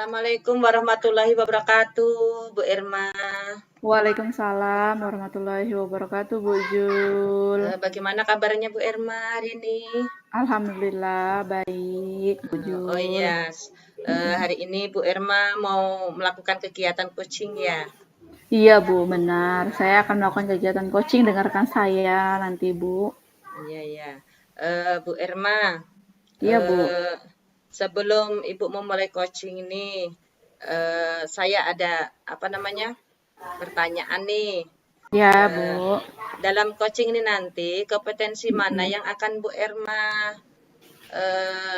Assalamualaikum warahmatullahi wabarakatuh, Bu Irma. Waalaikumsalam warahmatullahi wabarakatuh, Bu Jul. Bagaimana kabarnya Bu Irma hari ini? Alhamdulillah baik, Bu Jul. Oh iya, hari ini Bu Irma mau melakukan kegiatan coaching ya? Iya, Bu, benar. Saya akan melakukan kegiatan coaching dengan rekan saya nanti, Bu. Iya ya. Bu Irma, Iya, Bu. eh, sebelum Ibu memulai coaching ini, saya ada apa namanya pertanyaan nih. Ya, Eh, Bu. Dalam coaching ini nanti kompetensi mana yang akan Bu Irma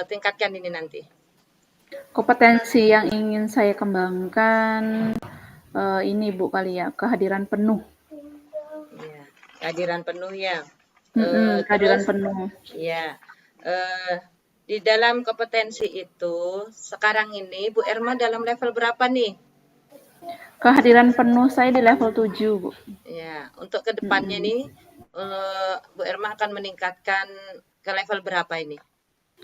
tingkatkan ini nanti? Kompetensi yang ingin saya kembangkan ini, Bu, kali ya, kehadiran penuh. Ya, kehadiran penuh ya. Kehadiran Terus penuh. ya, eh, di dalam kompetensi itu sekarang ini Bu Irma dalam level berapa nih? Kehadiran penuh saya di level 7, Bu. Ya, untuk kedepannya nih Bu Irma akan meningkatkan ke level berapa ini?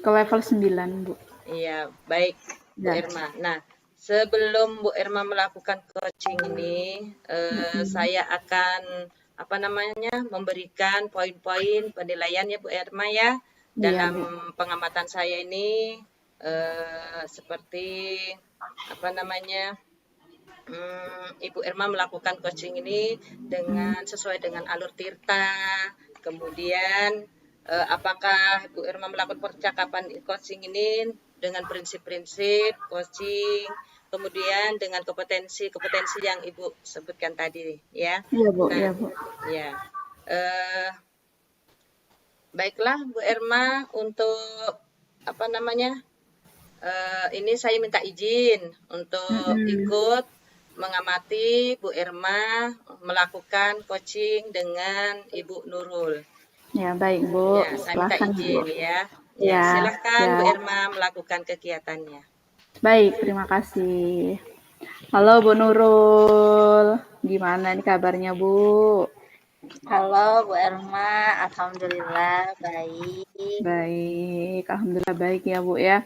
Ke level 9, Bu. Iya, baik Bu Ya. Irma. Nah, sebelum Bu Irma melakukan coaching ini, saya akan apa namanya memberikan poin-poin penilaian ya Bu Irma ya. Iya, Dalam Bu. pengamatan saya ini seperti apa namanya Ibu Irma melakukan coaching ini dengan sesuai dengan alur Tirta. Kemudian apakah Bu Irma melakukan percakapan coaching ini dengan prinsip-prinsip coaching, kemudian dengan kompetensi-kompetensi yang Ibu sebutkan tadi ya. Iya, Bu. Nah, Iya, Bu. ya. Baiklah Bu Irma, untuk apa namanya? Ini saya minta izin untuk ikut mengamati Bu Irma melakukan coaching dengan Ibu Nurul. Ya, baik, Bu. Ya, saya minta Silakan, izin Bu. ya. Ya, Ya, silahkan ya. Bu Irma melakukan kegiatannya. Baik, terima kasih. Halo Bu Nurul, gimana nih kabarnya Bu? Halo Bu Irma, alhamdulillah baik. Baik, alhamdulillah baik ya Bu ya.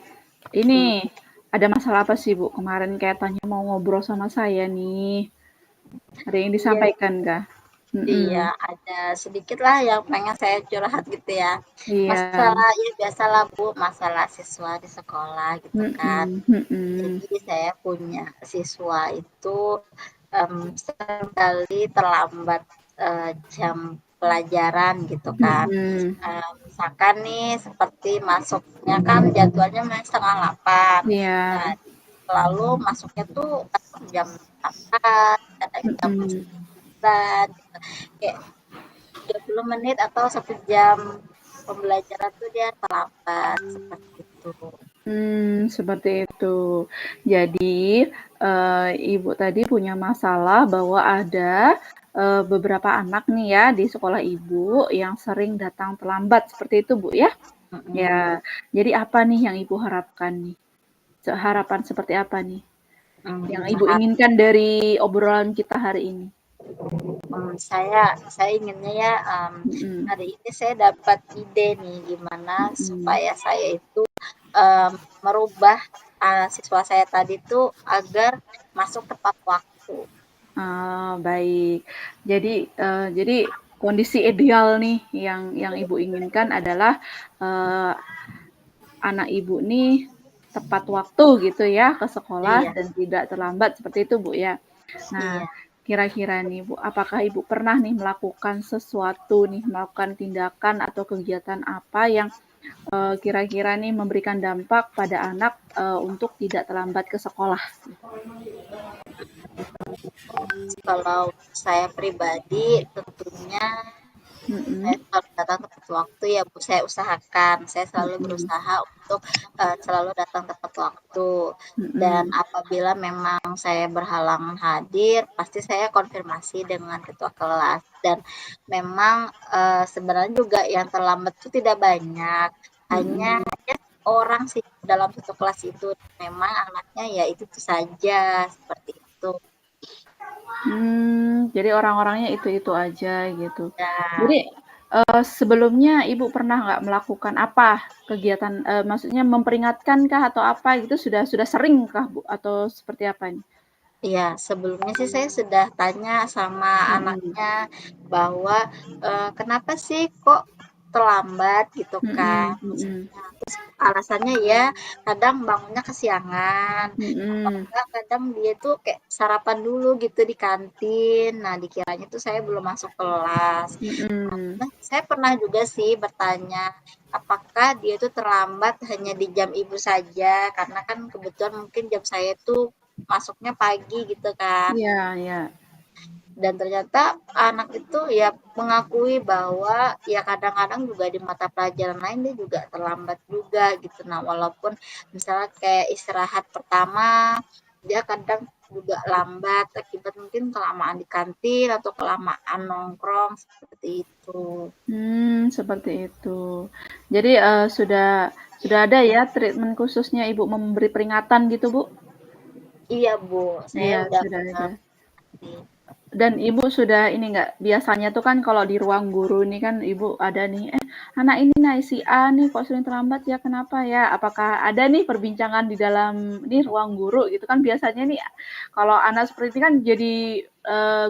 Ini ada masalah apa sih Bu? Kemarin kayak tanya mau ngobrol sama saya nih. Ada yang Iya, disampaikan kah? iya, ada sedikit lah yang pengen saya curhat gitu ya. Iya. Masalah ya biasalah Bu, masalah siswa di sekolah gitu kan. Mm-mm. Jadi saya punya siswa itu seringkali terlambat jam pelajaran gitu kan. Mm-mm. Misalkan nih seperti masuknya kan jadwalnya main 7:30. Iya. Nah, lalu masuknya tuh kadang jam 8, kadang jam Mm-mm. 9, gitu. Kayak 30 menit atau 1 jam pembelajaran tuh dia terlambat seperti itu. Seperti itu. Jadi, Ibu tadi punya masalah bahwa ada, beberapa anak nih ya di sekolah Ibu yang sering datang terlambat, seperti itu, Bu, ya? Ya, jadi apa nih yang Ibu harapkan nih? Harapan seperti apa nih yang Ibu inginkan dari obrolan kita hari ini? Saya inginnya ya hari ini saya dapat ide nih gimana supaya saya itu merubah siswa saya tadi tuh agar masuk tepat waktu. Baik. Jadi kondisi ideal nih yang Ibu inginkan adalah anak Ibu nih tepat waktu gitu ya ke sekolah Iya. dan tidak terlambat seperti itu Bu ya. Nah, Iya. kira-kira nih Bu, apakah Ibu pernah nih melakukan sesuatu nih, melakukan tindakan atau kegiatan apa yang kira-kira nih memberikan dampak pada anak untuk tidak terlambat ke sekolah? Kalau saya pribadi tentunya saya selalu datang tepat waktu ya Bu, saya usahakan, saya selalu berusaha untuk selalu datang tepat waktu. Dan apabila memang saya berhalangan hadir, pasti saya konfirmasi dengan ketua kelas. Dan memang sebenarnya juga yang terlambat itu tidak banyak, hanya ya orang sih dalam satu kelas itu. Memang anaknya ya itu saja, seperti itu. Jadi orang-orangnya itu-itu aja gitu. Ya. Jadi Sebelumnya Ibu pernah nggak melakukan apa kegiatan, maksudnya memperingatkankah atau apa gitu, sudah seringkah Bu? Atau seperti apa ini? Iya, sebelumnya sih saya sudah tanya sama Mhm, anaknya bahwa, kenapa sih kok terlambat gitu kan, mhm mhm, misalnya. Terus alasannya ya kadang bangunnya kesiangan, atau mhm, enggak kadang dia tuh kayak sarapan dulu gitu di kantin. Nah, dikiranya tuh saya belum masuk kelas. mhm. Nah, saya pernah juga sih bertanya, apakah dia itu terlambat hanya di jam ibu saja, karena kan kebetulan mungkin jam saya tuh masuknya pagi gitu kan. Iya iya. Dan ternyata anak itu ya mengakui bahwa ya kadang-kadang juga di mata pelajaran lain dia juga terlambat juga gitu. Nah, walaupun misalnya kayak istirahat pertama, dia kadang juga lambat akibat mungkin kelamaan di kantin atau kelamaan nongkrong seperti itu. Seperti itu. Jadi, sudah ada ya treatment khususnya Ibu memberi peringatan gitu, Bu? Iya, Bu, saya Iya, udah sudah ada. ngerti. Dan Ibu sudah ini nggak, biasanya tuh kan kalau di ruang guru nih kan Ibu ada nih, anak ini nih si A nih kok sering terlambat ya, kenapa ya? Apakah ada nih perbincangan di dalam nih ruang guru gitu kan, biasanya nih kalau anak seperti ini kan jadi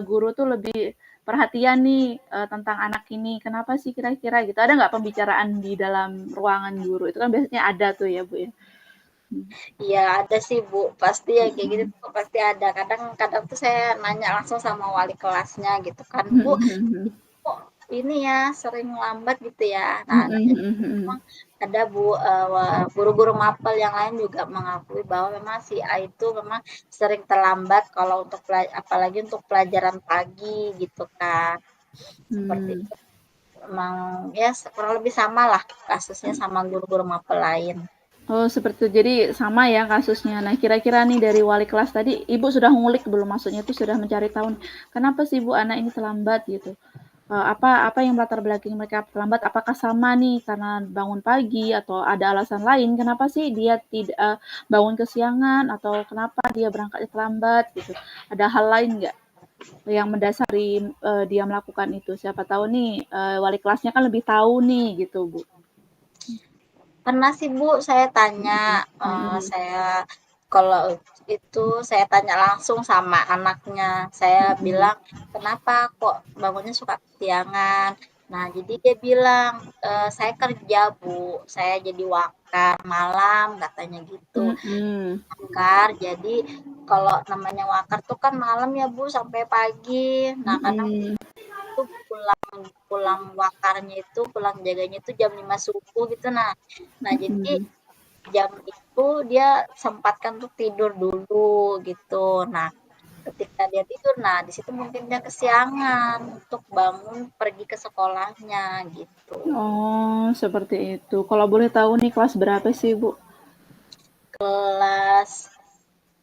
guru tuh lebih perhatian nih tentang anak ini, kenapa sih kira-kira gitu? Ada nggak pembicaraan di dalam ruangan guru? Itu kan biasanya ada tuh ya Bu ya. Iya, ada sih, Bu, pasti ya kayak gitu tuh pasti ada. Kadang-kadang tuh saya nanya langsung sama wali kelasnya gitu kan, "Bu, kok ini ya sering lambat gitu ya?" Nah, memang ada Bu, guru-guru mapel yang lain juga mengakui bahwa memang si A itu memang sering terlambat kalau untuk apalagi untuk pelajaran pagi gitu kan. Seperti Hmm. itu memang ya kurang lebih sama lah kasusnya sama guru-guru mapel lain. Oh, seperti itu. Jadi sama ya kasusnya. Nah, kira-kira nih dari wali kelas tadi, Ibu sudah ngulik belum? Maksudnya itu sudah mencari tahu, kenapa sih Bu anak ini terlambat gitu? Apa apa yang latar belakang mereka terlambat? Apakah sama nih karena bangun pagi atau ada alasan lain? Kenapa sih dia tidak bangun kesiangan atau kenapa dia berangkatnya terlambat gitu? Ada hal lain nggak yang mendasari dia melakukan itu? Siapa tahu nih wali kelasnya kan lebih tahu nih gitu Bu. Pernah sih Bu, saya tanya, Mm-mm. Mm-mm. saya kalau itu saya tanya langsung sama anaknya. Saya Mm-mm. bilang, "Kenapa kok bangunnya suka kesiangan?" Nah, jadi dia bilang, "Saya kerja Bu, saya jadi wakar malam," katanya gitu. Mm-mm. Wakar, jadi kalau namanya wakar tuh kan malam ya Bu, sampai pagi. Nah, kadang Mm-mm. tuh pulang pulang wakarnya itu, pulang jaganya itu jam 5 subuh gitu. Nah, jadi Mm-mm. jam itu dia sempatkan untuk tidur dulu gitu. Nah, ketika dia tidur, nah di situ mungkin dia kesiangan untuk bangun pergi ke sekolahnya gitu. Oh, seperti itu. Kalau boleh tahu nih kelas berapa sih, Bu? Kelas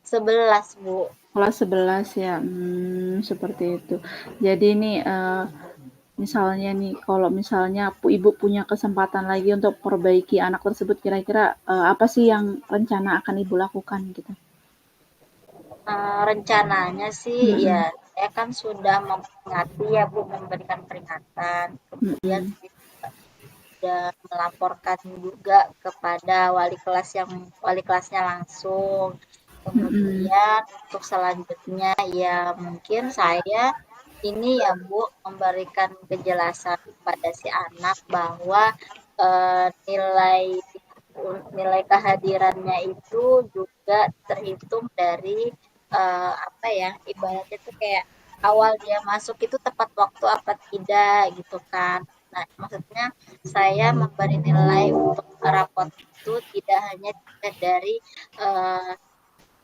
11 Bu. Kelas 11 ya. Seperti itu. Jadi nih misalnya nih kalau misalnya Ibu punya kesempatan lagi untuk perbaiki anak tersebut, kira-kira apa sih yang rencana akan Ibu lakukan gitu? Rencananya sih ya Mm-mm. saya kan sudah memperingati ya Bu, memberikan peringatan. Kemudian Mm-mm. saya sudah melaporkan juga kepada wali kelasnya langsung. Mm-mm. Kemudian untuk selanjutnya ya mungkin saya ini ya Bu, memberikan kejelasan kepada si anak bahwa nilai nilai kehadirannya itu juga terhitung dari apa ya, ibaratnya itu kayak awal dia masuk itu tepat waktu apa tidak gitu kan. Nah, maksudnya saya memberi nilai untuk rapot itu tidak hanya dilihat dari uh,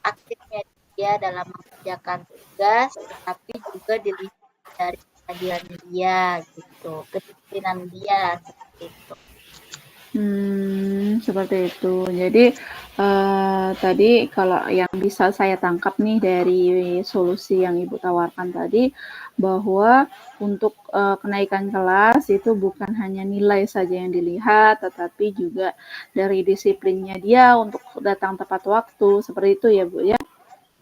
aktifnya dia dalam mengerjakan tugas, tetapi juga dilihat dari kehadiran dia gitu, kedisiplinan dia seperti itu. Seperti itu. Jadi, tadi kalau yang bisa saya tangkap nih dari solusi yang Ibu tawarkan tadi, bahwa untuk, kenaikan kelas itu bukan hanya nilai saja yang dilihat, tetapi juga dari disiplinnya dia untuk datang tepat waktu, seperti itu ya, Bu, ya?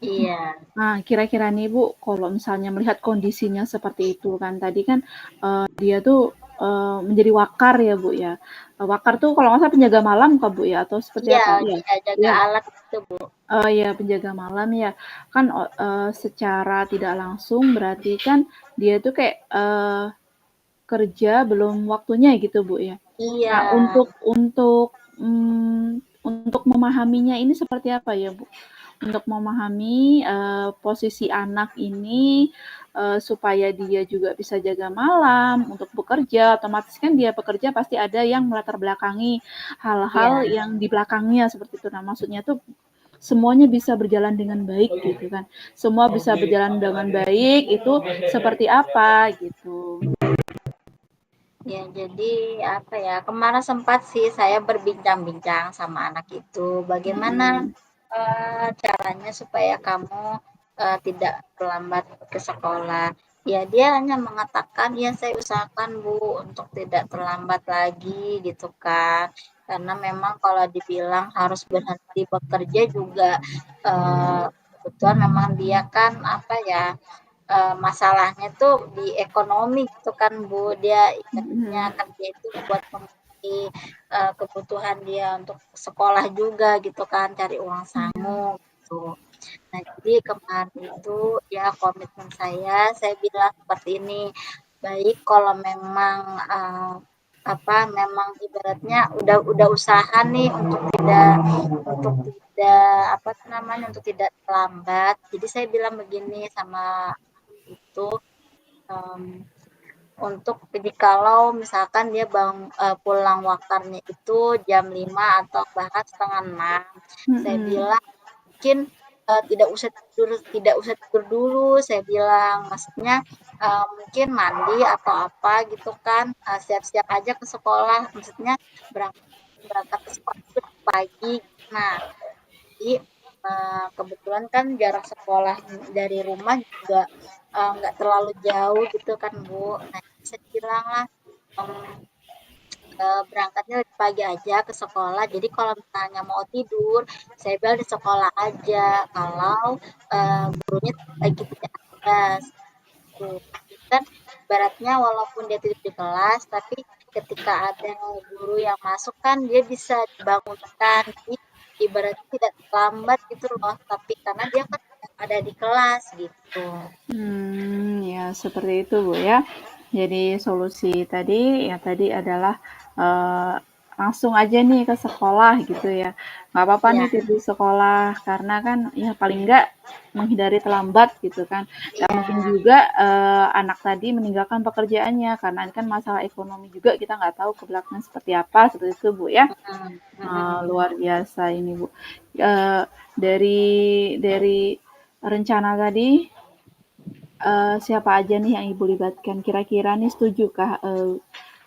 Iya, Nah, kira-kira nih Bu, kalau misalnya melihat kondisinya seperti itu kan, tadi kan dia tuh menjadi wakar ya, Bu, ya. Wakar tuh kalau nggak salah penjaga malam Kak, Bu, ya? Atau seperti Iya, apa? Iya. dia jaga Iya. alat itu, Bu. Oh iya, penjaga malam ya. Kan secara tidak langsung berarti kan dia tuh kayak kerja belum waktunya gitu, Bu, ya. Iya. Nah, untuk memahaminya ini seperti apa ya, Bu? Untuk memahami posisi anak ini supaya dia juga bisa jaga malam untuk bekerja, otomatis kan dia bekerja pasti ada yang melatar belakangi hal-hal Iya. yang di belakangnya seperti itu. Nah, maksudnya tuh semuanya bisa berjalan dengan baik gitu kan. Semua bisa berjalan dengan baik itu seperti apa gitu. Ya, jadi apa ya, kemarin sempat sih saya berbincang-bincang sama anak itu, bagaimana Mm-mm. caranya supaya kamu tidak terlambat ke sekolah. Ya, dia hanya mengatakan, ya saya usahakan Bu untuk tidak terlambat lagi gitu kan. Karena memang kalau dibilang harus berhenti bekerja juga kebetulan memang dia kan apa ya, masalahnya tuh di ekonomi gitu kan Bu, dia ingatnya Mm-mm. kerja itu buat memenuhi kebutuhan dia untuk sekolah juga gitu kan, cari uang samu gitu. Nah, jadi kemarin itu ya komitmen saya bilang seperti ini, baik kalau memang apa memang ibaratnya udah usaha nih untuk tidak apa namanya untuk tidak terlambat. Jadi saya bilang begini sama itu untuk jikalau misalkan dia pulang wakarnya itu jam 5 atau bahkan setengah 6, saya Mm-mm. bilang mungkin tidak usah tidur dulu, saya bilang maksudnya mungkin mandi atau apa gitu kan, siap-siap aja ke sekolah, maksudnya berangkat berangkat ke sekolah itu pagi. Nah, jadi kebetulan kan jarak sekolah dari rumah juga nggak terlalu jauh gitu kan Bu. Nah, saya bilang lah berangkatnya lebih pagi aja ke sekolah. Jadi kalau misalnya mau tidur, saya bilang di sekolah aja. Kalau gurunya lagi tidak ada, gitu. Kan ibaratnya walaupun dia tidur di kelas, tapi ketika ada guru yang masuk kan dia bisa dibangunkan. Jadi ibaratnya tidak terlambat gitu loh, tapi karena dia kan ada di kelas gitu. Ya seperti itu Bu ya. Jadi solusi tadi adalah eh, langsung aja nih ke sekolah gitu ya. Nggak apa-apa nih Ya, tidur di sekolah karena kan ya paling nggak menghindari terlambat gitu kan. Nggak mungkin ya, juga anak tadi meninggalkan pekerjaannya karena ini kan masalah ekonomi juga kita nggak tahu ke belakang seperti apa seperti itu Bu ya. Luar biasa ini Bu. Eh, dari rencana tadi siapa aja nih yang Ibu libatkan? Kira-kira nih setujukah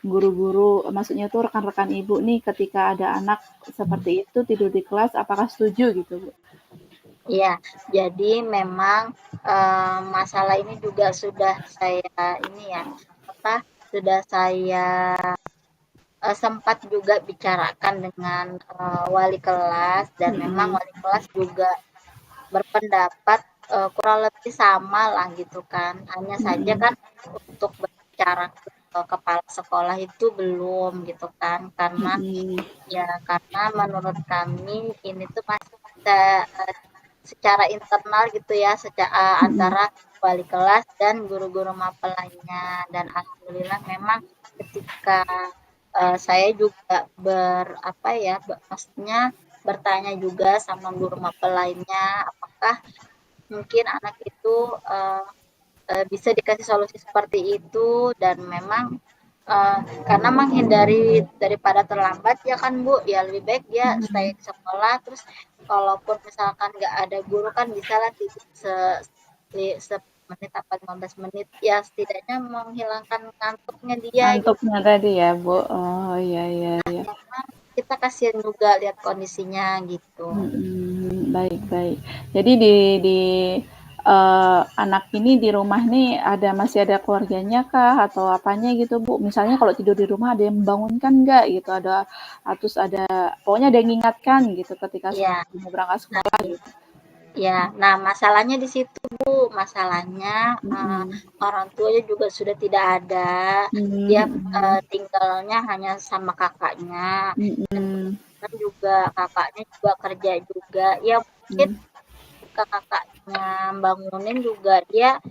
guru-guru, maksudnya tuh rekan-rekan Ibu nih ketika ada anak seperti itu tidur di kelas, apakah setuju gitu, Bu? ya. Jadi memang masalah ini juga sudah saya ini ya apa sudah saya sempat juga bicarakan dengan wali kelas dan memang Mm-mm. wali kelas juga berpendapat kurang lebih sama lah gitu kan. Hanya saja Mm-mm. kan untuk berbicara ke kepala sekolah itu belum gitu kan. Mm-mm. Karena menurut kami ini tuh masih bisa secara internal gitu ya, Mm-mm. antara wali kelas dan guru-guru mapel lainnya. Dan alhamdulillah memang ketika saya juga maksudnya bertanya juga sama guru mapel lainnya, apakah mungkin anak itu bisa dikasih solusi seperti itu dan memang karena menghindari daripada terlambat ya kan Bu, ya lebih baik dia stay Mm-mm. di sekolah terus kalaupun misalkan nggak ada guru kan bisa lah tidur se menit apa 15 menit ya setidaknya menghilangkan ngantuknya dia gitu. Ngantuknya tadi ya, Bu. Oh iya iya iya. Kita kasihan juga lihat kondisinya gitu. Baik baik. Jadi di anak ini di rumah nih masih ada keluarganya kah atau apanya gitu Bu? Misalnya kalau tidur di rumah ada yang membangunkan nggak gitu? Terus ada pokoknya ada yang mengingatkan gitu ketika Ya, mau berangkat sekolah gitu. ya. Nah, masalahnya di situ Bu, masalahnya Mhm. orang tuanya juga sudah tidak ada. Dia Mhm. tinggalnya hanya sama kakaknya. Dan Mhm. kebetulan juga kakaknya juga kerja juga. Ya mungkin Mhm. ketika kakaknya bangunin juga dia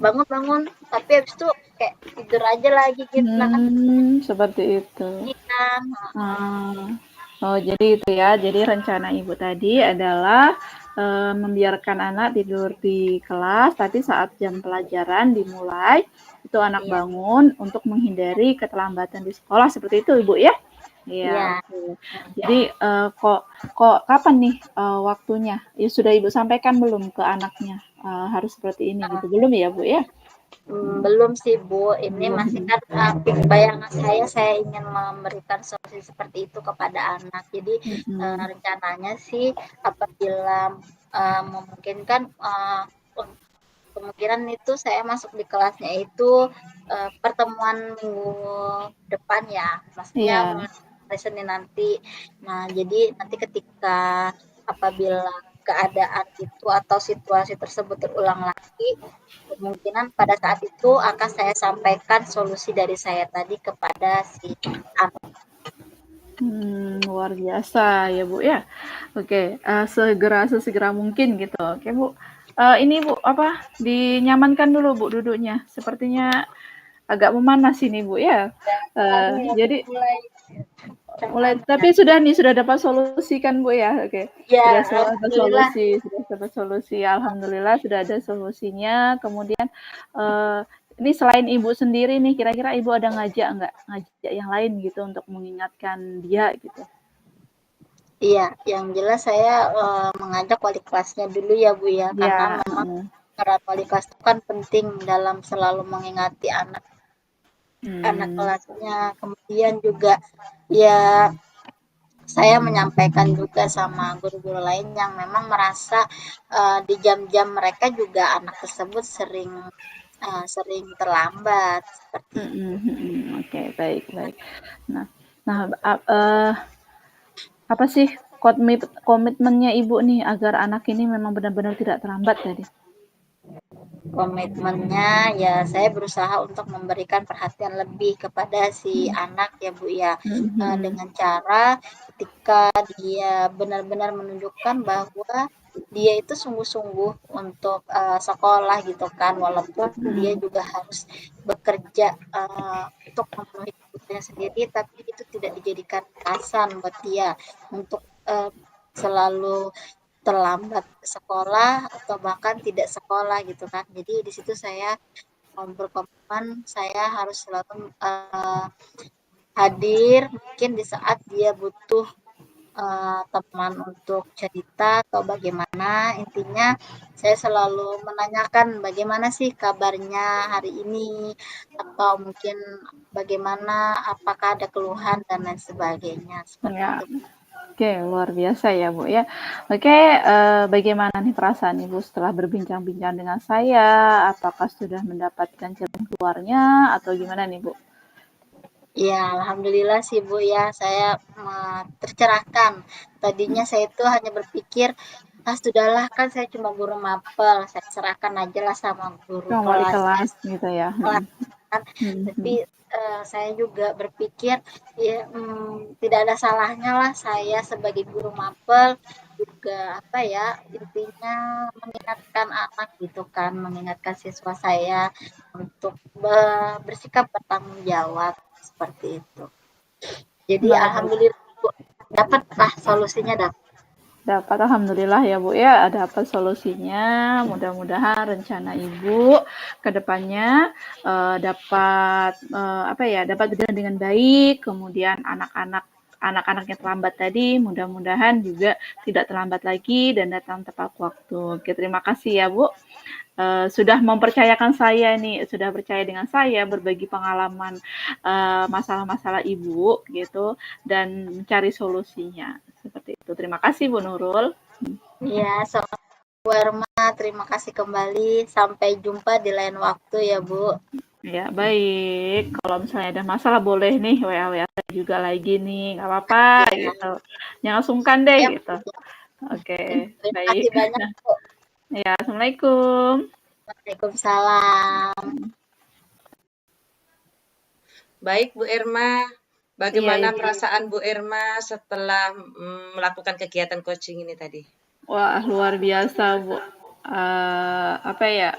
bangun-bangun, tapi habis itu kayak tidur aja lagi gitu. Nah kan Seperti itu. ini kan. Ah. Oh, jadi itu ya. Jadi rencana Ibu tadi adalah membiarkan anak tidur di kelas, tapi saat jam pelajaran dimulai, itu anak Iya, bangun untuk menghindari keterlambatan di sekolah. Seperti itu, Ibu ya? Iya, iya. oke. Jadi kok kapan nih waktunya? Ya sudah Ibu sampaikan belum ke anaknya? Harus seperti ini gitu. Belum ya, Bu ya? Belum sih Bu, ini Belum. masih kan bayangan saya ingin memberikan solusi seperti itu kepada anak. Jadi Mm-mm. rencananya sih apabila memungkinkan kemungkinan itu saya masuk di kelasnya itu pertemuan minggu depan ya, maksudnya Iya. mulai hari Senin nanti. Nah, jadi nanti ketika apabila keadaan itu atau situasi tersebut terulang lagi, kemungkinan pada saat itu akan saya sampaikan solusi dari saya tadi kepada si anak. Luar biasa ya Bu ya. Oke, sesegera mungkin gitu. Oke Bu. Ini Bu apa dinyamankan dulu Bu duduknya. Sepertinya agak memanas ini Bu ya. Anu ya, Jadi mulai mulai anu ya. tapi sudah dapat solusi kan Bu ya. Oke. Ya, Ada alhamdulillah. solusi, sudah dapat solusi. Alhamdulillah sudah ada solusinya. Kemudian ini selain Ibu sendiri nih, kira-kira Ibu ada ngajak yang lain gitu untuk mengingatkan dia gitu. Iya, yang jelas saya mengajak wali kelasnya dulu ya Bu ya, karena Ya, memang peran wali kelas itu kan penting dalam selalu mengingati anak anak hmm, kelasnya. Kemudian juga ya saya menyampaikan juga sama guru-guru lain yang memang merasa di jam-jam mereka juga anak tersebut sering terlambat seperti itu. Oke, baik, baik. Nah, nah, apa sih komitmennya Ibu nih agar anak ini memang benar-benar tidak terlambat tadi? Komitmennya ya saya berusaha untuk memberikan perhatian lebih kepada si anak ya Bu ya, Mhm. dengan cara ketika dia benar-benar menunjukkan bahwa dia itu sungguh-sungguh untuk sekolah gitu kan, walaupun dia Mhm. juga harus bekerja untuk memenuhi kebutuhannya sendiri, tapi itu tidak dijadikan alasan buat dia untuk selalu terlambat sekolah atau bahkan tidak sekolah gitu kan. Jadi di situ saya berkomitmen saya harus selalu hadir mungkin di saat dia butuh teman untuk cerita atau bagaimana. Intinya saya selalu menanyakan bagaimana sih kabarnya hari ini atau mungkin bagaimana, apakah ada keluhan dan lain sebagainya seperti Ya, itu. oke, luar biasa ya Bu ya. Oke, bagaimana nih perasaan Ibu setelah berbincang-bincang dengan saya? Apakah sudah mendapatkan jalan keluarnya atau gimana nih Bu? Ya, alhamdulillah sih Bu ya, saya tercerahkan. Tadinya saya itu hanya berpikir, ah sudahlah kan saya cuma guru mapel, saya serahkan aja lah sama guru Cuma wali kelas kelas gitu ya. kelas kan. Tapi Mhm. saya juga berpikir ya tidak ada salahnya lah saya sebagai guru mapel juga apa ya intinya mengingatkan anak gitu kan, mengingatkan siswa saya untuk bersikap bertanggung jawab seperti itu. Jadi Nah, alhamdulillah Bu, dapatlah solusinya dapat. dapat alhamdulillah ya Bu ya, dapat solusinya. Mudah-mudahan rencana Ibu ke depannya dapat apa ya, dapat berjalan dengan baik. Kemudian anak-anaknya terlambat tadi, mudah-mudahan juga tidak terlambat lagi dan datang tepat waktu. Oke, terima kasih ya Bu. Sudah mempercayakan saya nih, sudah percaya dengan saya berbagi pengalaman masalah-masalah Ibu gitu dan mencari solusinya. Seperti itu. Terima kasih Bu Nurul. Ya, sama Bu Erma, terima kasih kembali. Sampai jumpa di lain waktu ya Bu. Ya, baik. Kalau misalnya ada masalah boleh nih WA-WA juga lagi nih, nggak apa-apa Ya, gitu. Jangan sungkan deh siap. gitu. Oke, Terima baik. kasih banyak Bu. Ya, Assalamualaikum. Waalaikumsalam. Baik, Bu Erma. Iya, Bagaimana Ibu. perasaan Bu Erma setelah melakukan kegiatan coaching ini tadi? Wah, luar biasa, Bu. Apa ya?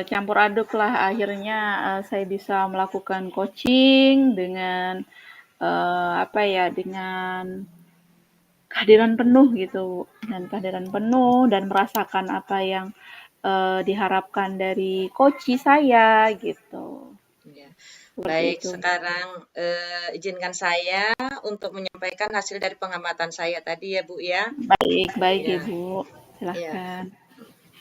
Campur aduk lah. Akhirnya saya bisa melakukan coaching dengan apa ya? Dengan kehadiran penuh gitu, dan kehadiran penuh dan merasakan apa yang diharapkan dari coach saya gitu. Ya. Seperti Baik, itu. sekarang izinkan saya untuk menyampaikan hasil dari pengamatan saya tadi ya, Bu ya. Baik, baik Ya, Ibu. ya. Silahkan.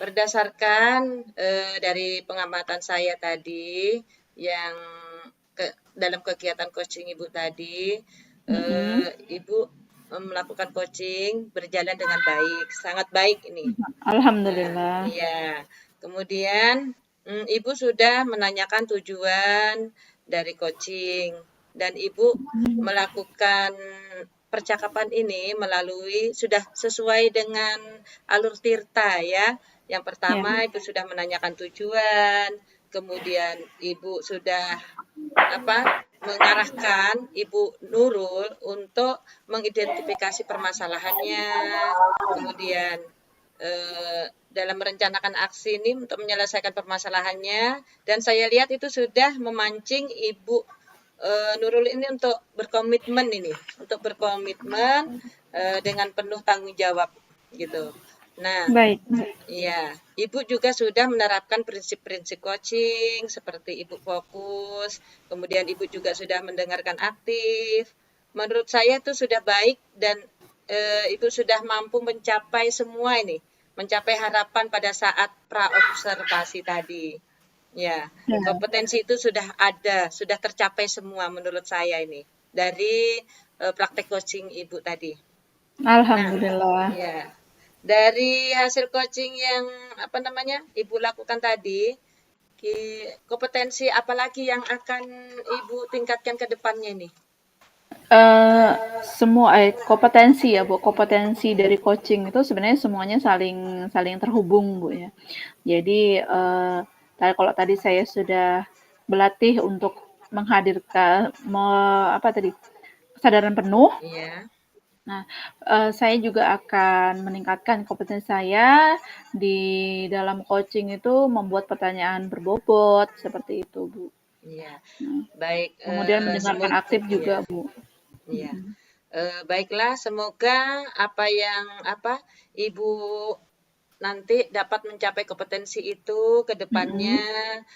Berdasarkan dari pengamatan saya tadi yang dalam kegiatan coaching Ibu tadi, Mm-mm. Ibu melakukan coaching berjalan dengan baik, sangat baik ini. Nah, Alhamdulillah. iya. Kemudian Ibu sudah menanyakan tujuan dari coaching dan Ibu melakukan percakapan ini melalui sudah sesuai dengan alur tirta ya. Yang Ya, pertama Ibu sudah menanyakan tujuan, kemudian Ibu sudah mengarahkan Ibu Nurul untuk mengidentifikasi permasalahannya, kemudian dalam merencanakan aksi ini untuk menyelesaikan permasalahannya, dan saya lihat itu sudah memancing Ibu Nurul ini untuk berkomitmen dengan penuh tanggung jawab gitu. Nah, baik. iya, Ibu juga sudah menerapkan prinsip-prinsip coaching seperti Ibu fokus, kemudian Ibu juga sudah mendengarkan aktif. Menurut saya itu sudah baik dan Ibu sudah mampu mencapai semua ini, mencapai harapan pada saat praobservasi tadi. Ya, Ya, kompetensi itu sudah ada, sudah tercapai semua menurut saya ini dari praktek coaching Ibu tadi. Nah, Alhamdulillah. ya. Dari hasil coaching yang Ibu lakukan tadi, kompetensi apa lagi yang akan Ibu tingkatkan ke depannya nih? Semua kompetensi ya Bu, kompetensi dari coaching itu sebenarnya semuanya saling saling terhubung Bu ya. Jadi kalau tadi saya sudah berlatih untuk menghadirkan apa tadi kesadaran penuh. Iya. Nah, saya juga akan meningkatkan kompetensi saya di dalam coaching itu membuat pertanyaan berbobot seperti itu Bu. Iya. Nah, Baik, kemudian mendengarkan aktif juga iya, Bu. iya. Baiklah, semoga apa yang Ibu nanti dapat mencapai kompetensi itu ke depannya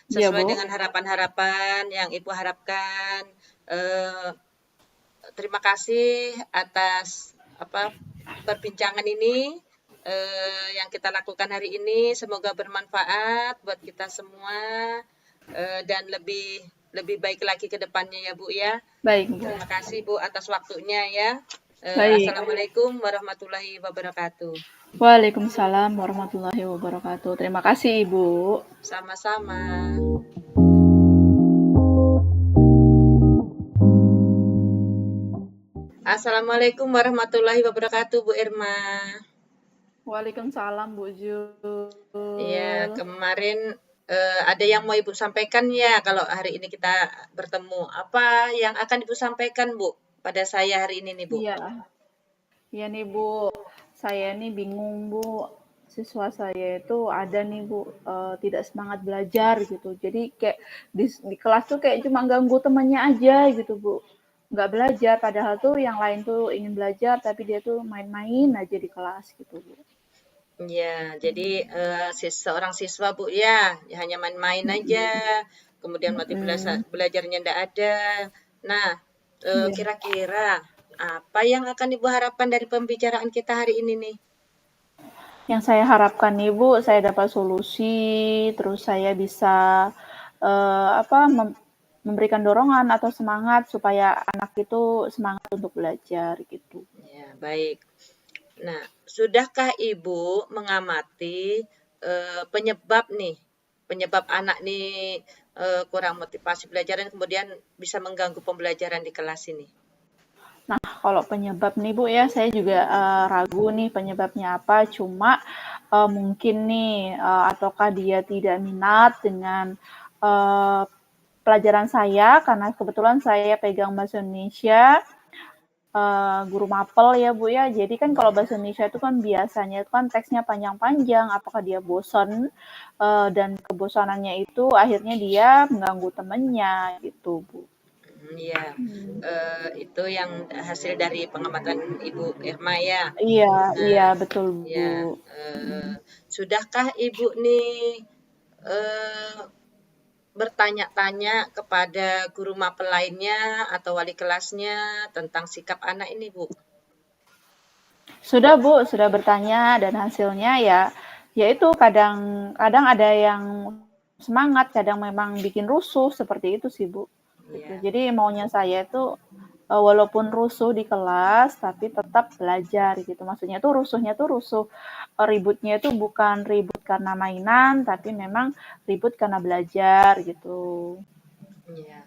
Iya sesuai Bu. dengan harapan-harapan yang Ibu harapkan. Eh, Terima kasih atas perbincangan ini yang kita lakukan hari ini. Semoga bermanfaat buat kita semua dan lebih baik lagi ke depannya ya Bu ya. Baik Bu. Terima kasih Bu atas waktunya ya. Baik. Assalamualaikum warahmatullahi wabarakatuh. Waalaikumsalam warahmatullahi wabarakatuh. Terima kasih Ibu. Sama-sama. Assalamualaikum warahmatullahi wabarakatuh Bu Irma. Waalaikumsalam Bu Jul. Iya, kemarin ada yang mau Ibu sampaikan ya kalau hari ini kita bertemu. Apa yang akan Ibu sampaikan Bu pada saya hari ini nih Bu? Iya. Iya nih Bu. Saya nih bingung Bu. Siswa saya itu ada nih Bu, tidak semangat belajar gitu. Jadi kayak di kelas tuh kayak cuma ganggu temannya aja gitu Bu. Nggak belajar, padahal tuh yang lain tuh ingin belajar, tapi dia tuh main-main aja di kelas gitu Bu. Ya, jadi seorang siswa Bu ya, hanya main-main aja, kemudian belajarnya ndak ada. Nah, Iya. kira-kira apa yang akan Ibu harapkan dari pembicaraan kita hari ini nih? Yang saya harapkan nih Bu, saya dapat solusi, terus saya bisa memberikan dorongan atau semangat supaya anak itu semangat untuk belajar gitu. Ya, baik. Nah, sudahkah Ibu mengamati penyebab anak nih kurang motivasi belajar dan kemudian bisa mengganggu pembelajaran di kelas ini? Nah, kalau penyebab nih Bu ya, saya juga ragu nih penyebabnya apa. Cuma mungkin nih, ataukah dia tidak minat dengan pelajaran saya, karena kebetulan saya pegang bahasa Indonesia, guru mapel ya Bu ya. Jadi kan kalau bahasa Indonesia itu kan biasanya itu kan teksnya panjang-panjang, apakah dia bosan, dan kebosanannya itu akhirnya dia mengganggu temannya gitu Bu. Iya, itu yang hasil dari pengamatan Ibu Irma ya. Iya, iya Nah, betul Bu. ya, sudahkah Ibu nih bertanya-tanya kepada guru mapel lainnya atau wali kelasnya tentang sikap anak ini, Bu? Sudah Bu, sudah bertanya dan hasilnya ya itu kadang ada yang semangat, kadang memang bikin rusuh seperti itu sih Bu. Gitu. Iya. Jadi maunya saya itu walaupun rusuh di kelas tapi tetap belajar gitu. Maksudnya tuh rusuhnya tuh rusuh ributnya itu bukan ribut karena mainan tapi memang ribut karena belajar gitu. Iya.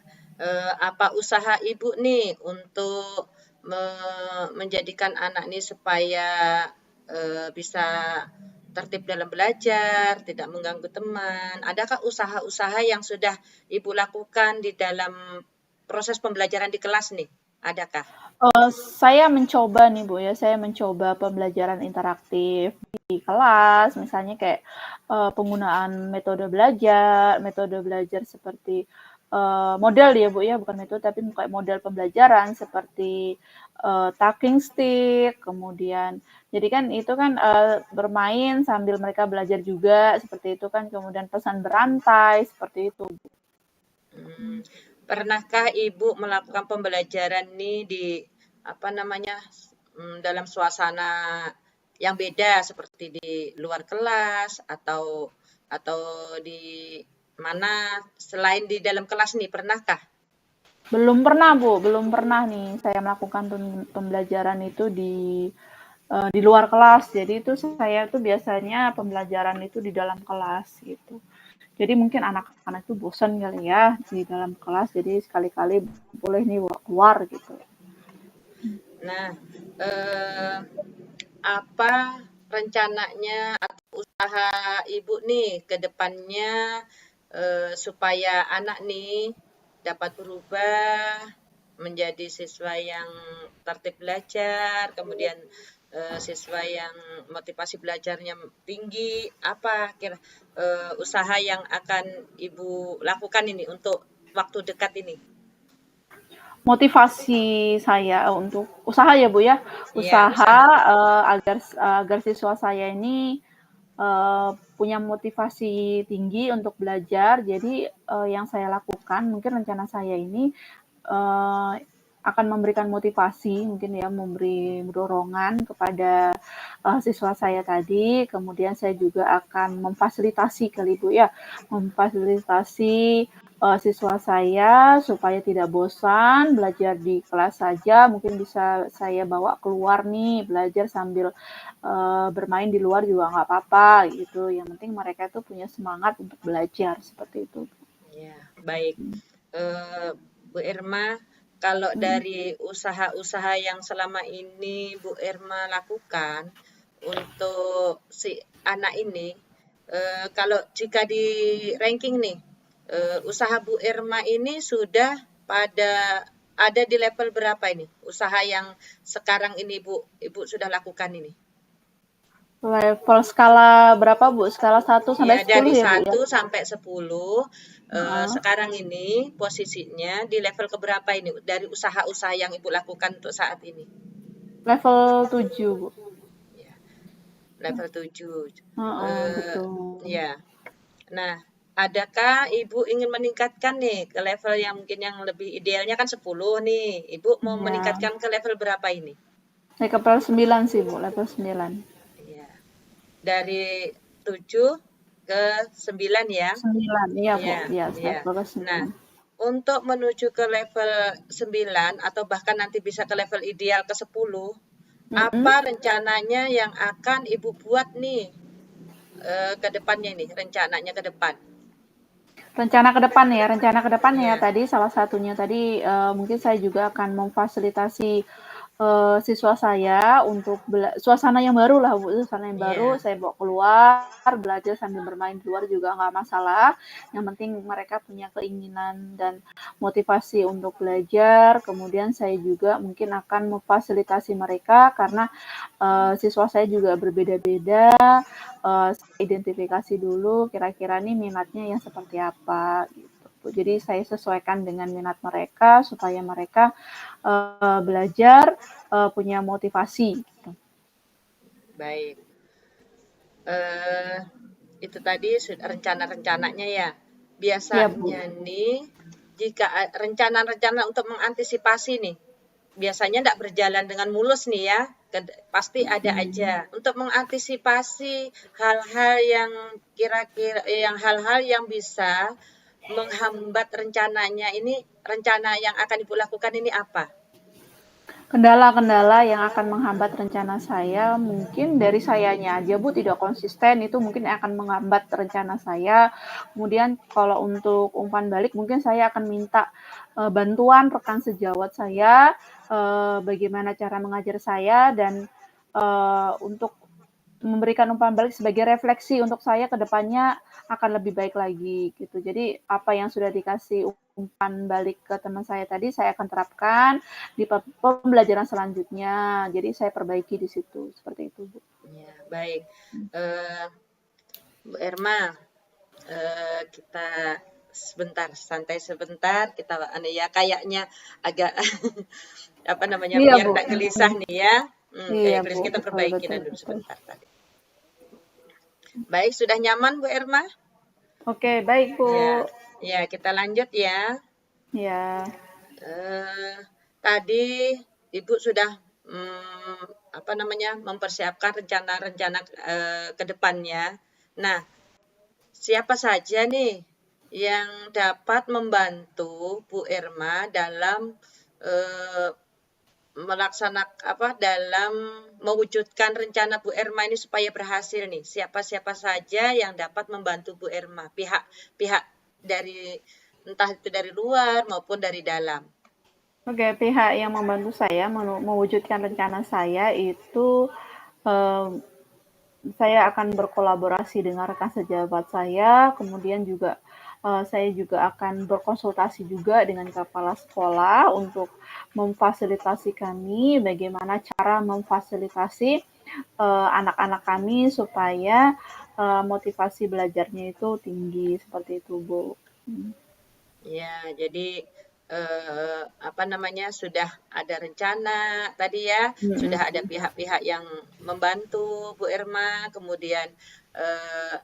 Apa usaha Ibu nih untuk menjadikan anak nih supaya bisa tertib dalam belajar, tidak mengganggu teman? Adakah usaha-usaha yang sudah Ibu lakukan di dalam proses pembelajaran di kelas nih? Adakah? Saya mencoba nih Bu ya, saya mencoba pembelajaran interaktif di kelas, misalnya kayak penggunaan metode belajar seperti model ya Bu ya, bukan metode tapi kayak model pembelajaran seperti talking stick, kemudian jadi kan itu kan bermain sambil mereka belajar juga seperti itu kan, kemudian pesan berantai seperti itu. Hmm, Pernahkah Ibu melakukan pembelajaran nih di apa namanya dalam suasana yang beda seperti di luar kelas atau di mana selain di dalam kelas nih pernahkah? Belum pernah Bu, belum pernah nih saya melakukan pembelajaran itu di luar kelas. Jadi itu saya tuh biasanya pembelajaran itu di dalam kelas gitu. Jadi mungkin anak-anak itu bosan kali ya di dalam kelas, jadi sekali-kali boleh nih keluar gitu. Nah, eh, apa rencananya atau usaha Ibu nih ke depannya supaya anak nih dapat berubah menjadi siswa yang tertib belajar, kemudian siswa yang motivasi belajarnya tinggi, apa kira usaha yang akan Ibu lakukan ini untuk waktu dekat ini? Motivasi saya untuk usaha ya Bu ya, Iya, usaha usaha. agar siswa saya ini punya motivasi tinggi untuk belajar. Jadi yang saya lakukan, mungkin rencana saya ini uh, akan memberikan motivasi, mungkin ya memberi dorongan kepada siswa saya tadi. Kemudian saya juga akan memfasilitasi kali Bu ya, memfasilitasi siswa saya supaya tidak bosan belajar di kelas saja. Mungkin bisa saya bawa keluar nih belajar sambil bermain di luar juga nggak apa-apa gitu. Yang penting mereka itu punya semangat untuk belajar seperti itu. Ya, baik. Eh, Bu Irma, kalau dari usaha-usaha yang selama ini Bu Irma lakukan untuk si anak ini, kalau jika di ranking nih, usaha Bu Irma ini sudah pada ada di level berapa ini? Usaha yang sekarang ini Ibu sudah lakukan ini? Level skala berapa Bu? Skala 1 sampai Ya, 10 dari ya Bu ya? 1 sampai 10, Heeh. sekarang ini posisinya di level keberapa ini dari usaha-usaha yang Ibu lakukan untuk saat ini? Level 7 Bu. Ya, level 7. Heeh, Eh, betul. ya. Nah, adakah Ibu ingin meningkatkan nih ke level yang mungkin yang lebih idealnya kan 10 nih. Ibu mau Ya. meningkatkan ke level berapa ini? Saya ke level 9 sih Bu, level 9. Ya. Dari 7 ke 9 ya. 9, iya Bu. Iya, Iya, iya. level Nah, 9. untuk menuju ke level 9 atau bahkan nanti bisa ke level ideal ke 10, Mm-mm. apa rencananya yang akan Ibu buat nih ke depannya nih, rencananya ke depan? Rencana ke depan ya Iya, tadi salah satunya tadi mungkin saya juga akan memfasilitasi siswa saya untuk suasana yang baru lah, Bu, suasana yang baru, Iya, saya bawa keluar, belajar sambil bermain di luar juga nggak masalah, yang penting mereka punya keinginan dan motivasi untuk belajar, kemudian saya juga mungkin akan memfasilitasi mereka karena, siswa saya juga berbeda-beda, saya identifikasi dulu kira-kira nih minatnya yang seperti apa, gitu. Jadi saya sesuaikan dengan minat mereka supaya mereka belajar punya motivasi. Gitu. baik. Eh, itu tadi rencana-rencananya ya. Ya Bu. Biasanya nih, jika rencana-rencana untuk mengantisipasi nih, biasanya tidak berjalan dengan mulus nih ya. Pasti ada aja. Untuk mengantisipasi hal-hal yang kira-kira, yang hal-hal yang bisa menghambat rencananya ini, rencana yang akan Ibu lakukan ini apa? Kendala-kendala yang akan menghambat rencana saya mungkin dari sayanya aja Bu tidak konsisten itu mungkin akan menghambat rencana saya. Kemudian kalau untuk umpan balik mungkin saya akan minta bantuan rekan sejawat saya bagaimana cara mengajar saya dan untuk memberikan umpan balik sebagai refleksi untuk saya ke depannya akan lebih baik lagi gitu. Jadi apa yang sudah dikasih umpan balik ke teman saya tadi saya akan terapkan di pembelajaran selanjutnya. Jadi saya perbaiki di situ seperti itu, Bu. Ya, baik. Eh, Bu Erma, kita sebentar, santai sebentar, kita ya kayaknya agak apa namanya Iya, biar Bu. tak gelisah nih ya. Iya, Kayak Bu. gelisah kita Betul, perbaiki betul, dulu betul. sebentar tadi. Baik, sudah nyaman Bu Erma? Oke, baik, Bu. Ya, ya kita lanjut ya. Ya. Eh, tadi Ibu sudah apa namanya mempersiapkan rencana-rencana ke depannya. Nah, siapa saja nih yang dapat membantu Bu Irma dalam eh, melaksanakan apa dalam mewujudkan rencana Bu Irma ini supaya berhasil nih? Siapa-siapa saja yang dapat membantu Bu Irma? Pihak dari entah itu dari luar maupun dari dalam. Oke, pihak yang membantu saya mewujudkan rencana saya itu eh, saya akan berkolaborasi dengan rekan sejawat saya, kemudian juga saya juga akan berkonsultasi juga dengan kepala sekolah untuk memfasilitasi kami bagaimana cara memfasilitasi anak-anak kami supaya motivasi belajarnya itu tinggi seperti itu, Bu. Ya, jadi apa namanya sudah ada rencana tadi ya, sudah ada Mm-mm. pihak-pihak yang membantu Bu Irma, kemudian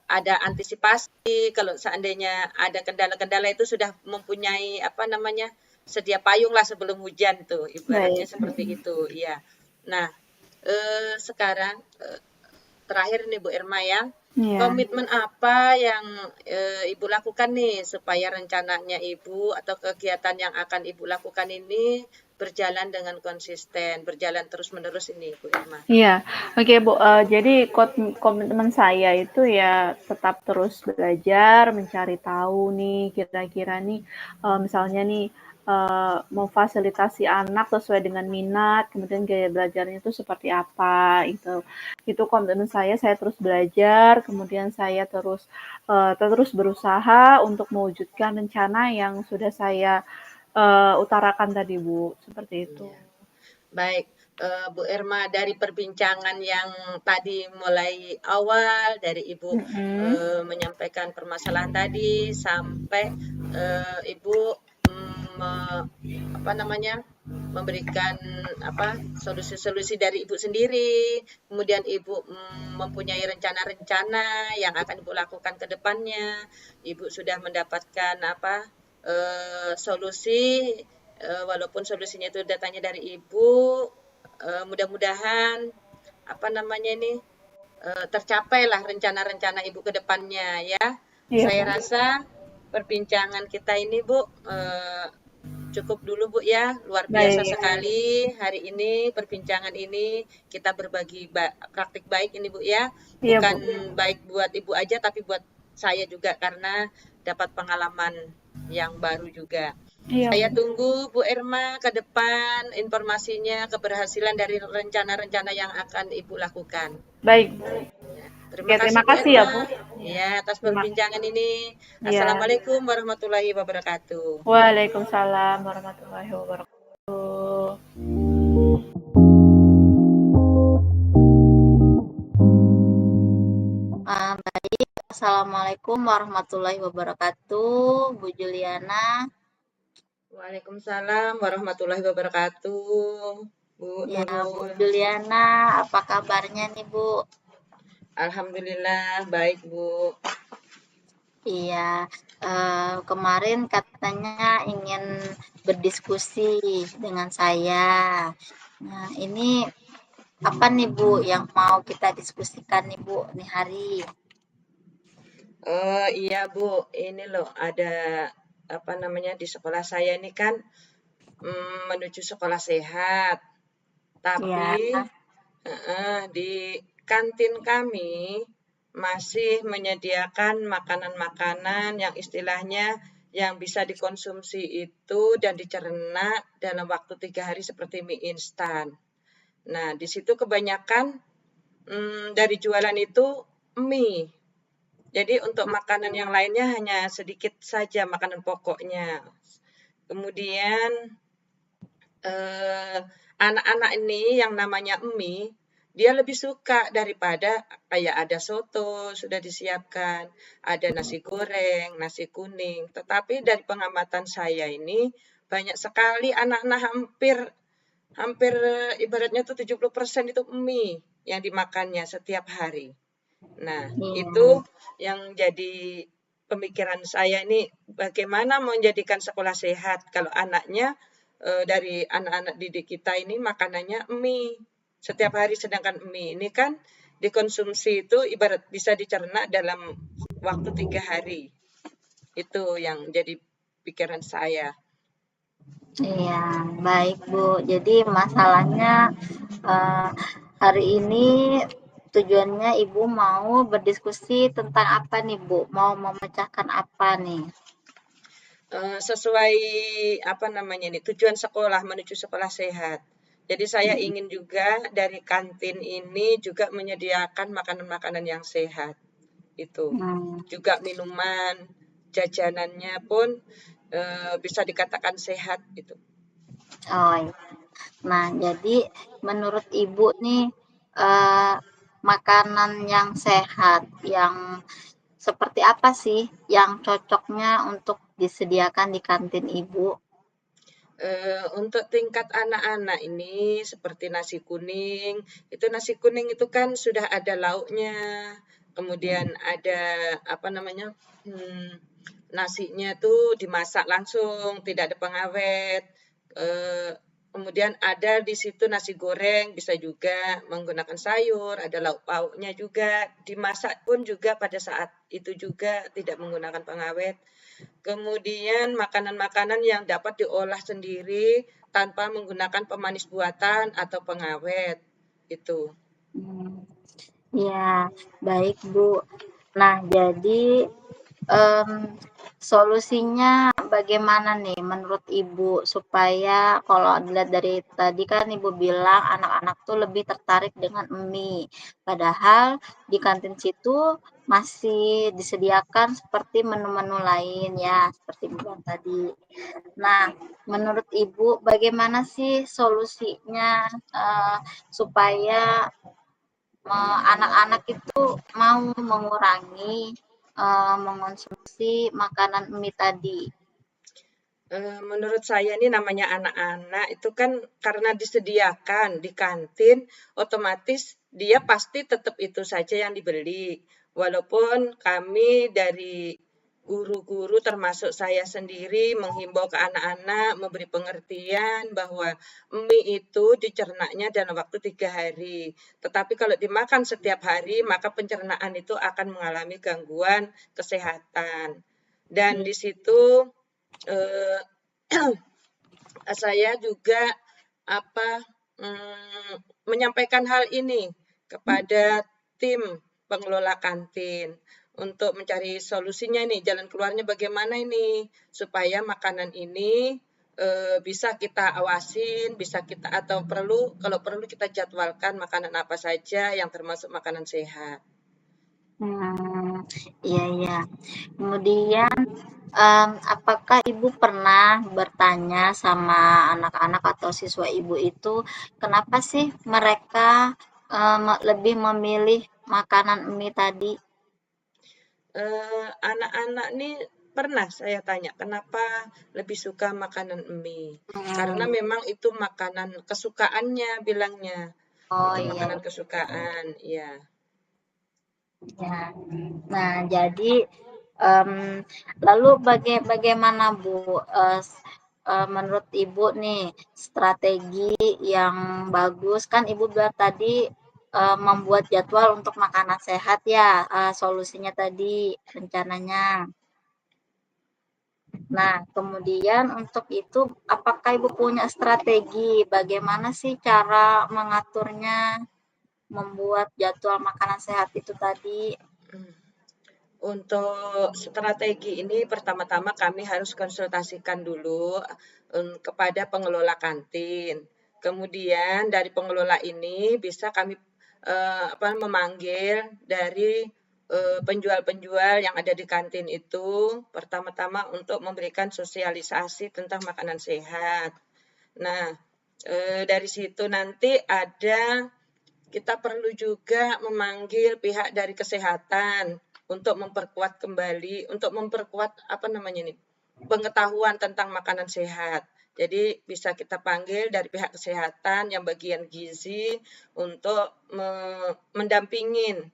ada antisipasi kalau seandainya ada kendala-kendala itu sudah mempunyai apa namanya sedia payung lah sebelum hujan tuh, ibaratnya Baik. seperti itu, ya. Nah, sekarang terakhir nih Bu Irma ya. Ya. Komitmen apa yang Ibu lakukan nih supaya rencananya Ibu atau kegiatan yang akan Ibu lakukan ini berjalan dengan konsisten, berjalan terus-menerus ini, Bu Irma? Iya, oke Bu. Jadi komitmen saya itu ya tetap terus belajar, mencari tahu nih kira-kira nih, misalnya nih memfasilitasi anak sesuai dengan minat, kemudian gaya belajarnya itu seperti apa itu. Itu komitmen saya terus belajar, kemudian saya terus berusaha untuk mewujudkan rencana yang sudah saya utarakan tadi Bu, seperti itu. Iya. Baik, Bu Irma, dari perbincangan yang tadi mulai awal dari Ibu Mm-mm. menyampaikan permasalahan tadi sampai Ibu apa namanya memberikan apa solusi-solusi dari Ibu sendiri, kemudian Ibu mempunyai rencana-rencana yang akan Ibu lakukan ke depannya. Ibu sudah mendapatkan apa solusi walaupun solusinya itu datanya dari Ibu, mudah-mudahan apa namanya ini tercapailah rencana-rencana Ibu ke depannya ya. Iya Saya Bu. rasa perbincangan kita ini Bu cukup dulu Bu ya, luar biasa Baik. sekali hari ini perbincangan ini kita berbagi praktik baik ini Bu ya, Iya bukan Bu. baik buat Ibu aja tapi buat saya juga karena dapat pengalaman yang baru juga. Iya, Saya Bu. tunggu Bu Irma ke depan informasinya, keberhasilan dari rencana-rencana yang akan Ibu lakukan. Baik, Bu. Ya, Oke, terima kasih terima Bu kasih ya, Irma Bu. ya atas Terima perbincangan ini. ya. Assalamualaikum warahmatullahi wabarakatuh. Waalaikumsalam warahmatullahi wabarakatuh. Baik, Assalamualaikum warahmatullahi wabarakatuh, Bu Juliana. Waalaikumsalam warahmatullahi wabarakatuh. Bu Ya, Bu Nurul. Juliana, apa kabarnya nih, Bu? Alhamdulillah baik Bu. Iya, kemarin katanya ingin berdiskusi dengan saya. Nah, ini apa nih, Bu, yang mau kita diskusikan nih, Bu, nih hari? Oh iya Bu, ini loh ada apa namanya di sekolah saya ini kan menuju sekolah sehat. Tapi Ya, di kantin kami masih menyediakan makanan-makanan yang istilahnya yang bisa dikonsumsi itu dan dicerna dalam waktu 3 hari seperti mie instan. Nah, di situ kebanyakan dari jualan itu mie. Jadi untuk makanan yang lainnya hanya sedikit saja makanan pokoknya. Kemudian eh, anak-anak ini yang namanya mie, dia lebih suka daripada kayak ada soto sudah disiapkan, ada nasi goreng, nasi kuning. Tetapi dari pengamatan saya ini banyak sekali anak-anak hampir hampir ibaratnya tuh 70% itu mie yang dimakannya setiap hari. Nah, itu iya, yang jadi pemikiran saya ini bagaimana menjadikan sekolah sehat kalau anaknya dari anak-anak didik kita ini makanannya mie setiap hari, sedangkan mie ini kan dikonsumsi itu ibarat bisa dicerna dalam waktu 3 hari. Itu yang jadi pikiran saya. iya, baik, Bu. Jadi masalahnya eh, hari ini tujuannya Ibu mau berdiskusi tentang apa nih, Bu? Mau memecahkan apa nih? Sesuai apa namanya ini tujuan sekolah menuju sekolah sehat. Jadi saya ingin juga dari kantin ini juga menyediakan makanan-makanan yang sehat. Itu. Hmm, Juga minuman, jajanannya pun bisa dikatakan sehat gitu. oh, iya. Nah, jadi menurut Ibu nih eh, makanan yang sehat, yang seperti apa sih yang cocoknya untuk disediakan di kantin Ibu? Untuk tingkat anak-anak ini seperti nasi kuning, itu kan sudah ada lauknya, kemudian ada apa namanya, nasinya tuh dimasak langsung, tidak ada pengawet, eee, kemudian ada di situ nasi goreng, bisa juga menggunakan sayur, ada lauk pauknya juga, dimasak pun juga pada saat itu juga tidak menggunakan pengawet. Kemudian makanan-makanan yang dapat diolah sendiri tanpa menggunakan pemanis buatan atau pengawet, itu. Hmm, ya, baik Bu. Nah, jadi em, solusinya bagaimana nih menurut Ibu supaya kalau dilihat dari tadi kan Ibu bilang anak-anak tuh lebih tertarik dengan mie. Padahal di kantin situ masih disediakan seperti menu-menu lain ya, seperti Ibu bilang tadi. Nah, menurut Ibu bagaimana sih solusinya supaya anak-anak itu mau mengurangi mengonsumsi makanan mie tadi? Menurut saya ini namanya anak-anak itu kan karena disediakan di kantin, otomatis dia pasti tetap itu saja yang dibeli. Walaupun kami dari guru-guru termasuk saya sendiri menghimbau ke anak-anak, memberi pengertian bahwa mie itu dicernanya dalam waktu 3 hari. Tetapi kalau dimakan setiap hari, maka pencernaan itu akan mengalami gangguan kesehatan. Dan di situ eh, saya juga apa menyampaikan hal ini kepada tim pengelola kantin untuk mencari solusinya nih, jalan keluarnya bagaimana ini supaya makanan ini bisa kita awasin, bisa kita atau kalau perlu kita jadwalkan makanan apa saja yang termasuk makanan sehat. Iya iya. Kemudian, apakah Ibu pernah bertanya sama anak-anak atau siswa Ibu itu, kenapa sih mereka, lebih memilih makanan mie tadi? Anak-anak nih pernah saya tanya, kenapa lebih suka makanan mie? Karena Mhm. memang itu makanan kesukaannya bilangnya. Oh, Itu iya. makanan kesukaan, iya. Ya. Nah, jadi, lalu bagaimana Bu, menurut Ibu nih strategi yang bagus kan Ibu bilang tadi, membuat jadwal untuk makanan sehat ya, solusinya tadi rencananya. Nah, kemudian untuk itu apakah Ibu punya strategi bagaimana sih cara mengaturnya, membuat jadwal makanan sehat itu tadi? Hmm. Untuk strategi ini pertama-tama kami harus konsultasikan dulu kepada pengelola kantin. Kemudian dari pengelola ini bisa kami memanggil dari penjual-penjual yang ada di kantin itu pertama-tama untuk memberikan sosialisasi tentang makanan sehat. Nah, dari situ nanti kita perlu juga memanggil pihak dari kesehatan untuk memperkuat pengetahuan tentang makanan sehat. Jadi bisa kita panggil dari pihak kesehatan yang bagian gizi untuk mendampingin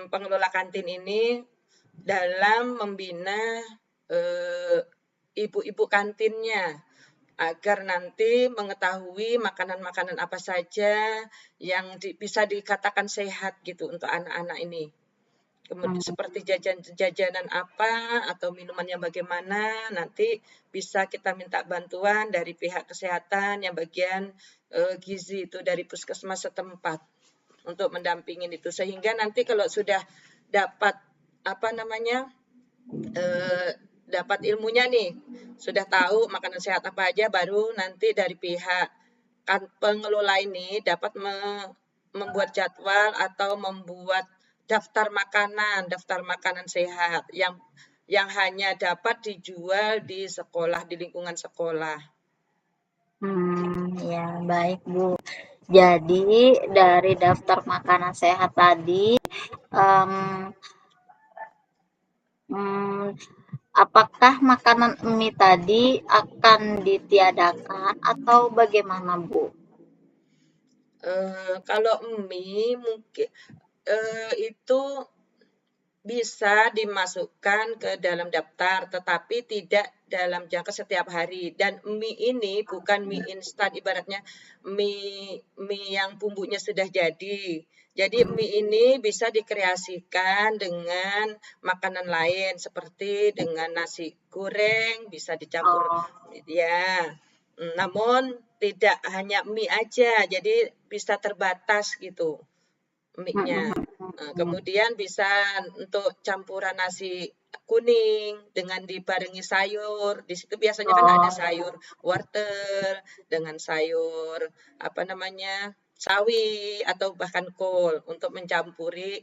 pengelola kantin ini dalam membina ibu-ibu kantinnya agar nanti mengetahui makanan-makanan apa saja yang bisa dikatakan sehat gitu untuk anak-anak ini. Kemudian seperti jajanan apa atau minuman yang bagaimana, nanti bisa kita minta bantuan dari pihak kesehatan yang bagian gizi itu dari puskesmas setempat untuk mendampingin itu. Sehingga nanti kalau sudah dapat dapat ilmunya nih, sudah tahu makanan sehat apa aja, baru nanti dari pihak pengelola ini dapat membuat jadwal atau membuat daftar makanan sehat yang hanya dapat dijual di sekolah, di lingkungan sekolah. Ya baik Bu. Jadi dari daftar makanan sehat tadi, em, hmm, apakah makanan mie tadi akan ditiadakan atau bagaimana Bu? Kalau mie mungkin itu bisa dimasukkan ke dalam daftar, tetapi tidak dalam jangka setiap hari. Dan mie ini bukan mie instan, ibaratnya mie yang bumbunya sudah jadi. Jadi mie ini bisa dikreasikan dengan makanan lain, seperti dengan nasi goreng, bisa dicampur, Oh, ya. Namun tidak hanya mie aja, jadi bisa terbatas gitu mie-nya. Kemudian bisa untuk campuran nasi kuning dengan dibarengi sayur. Di situ biasanya kan ada oh, sayur wortel dengan sayur sawi atau bahkan kol untuk mencampuri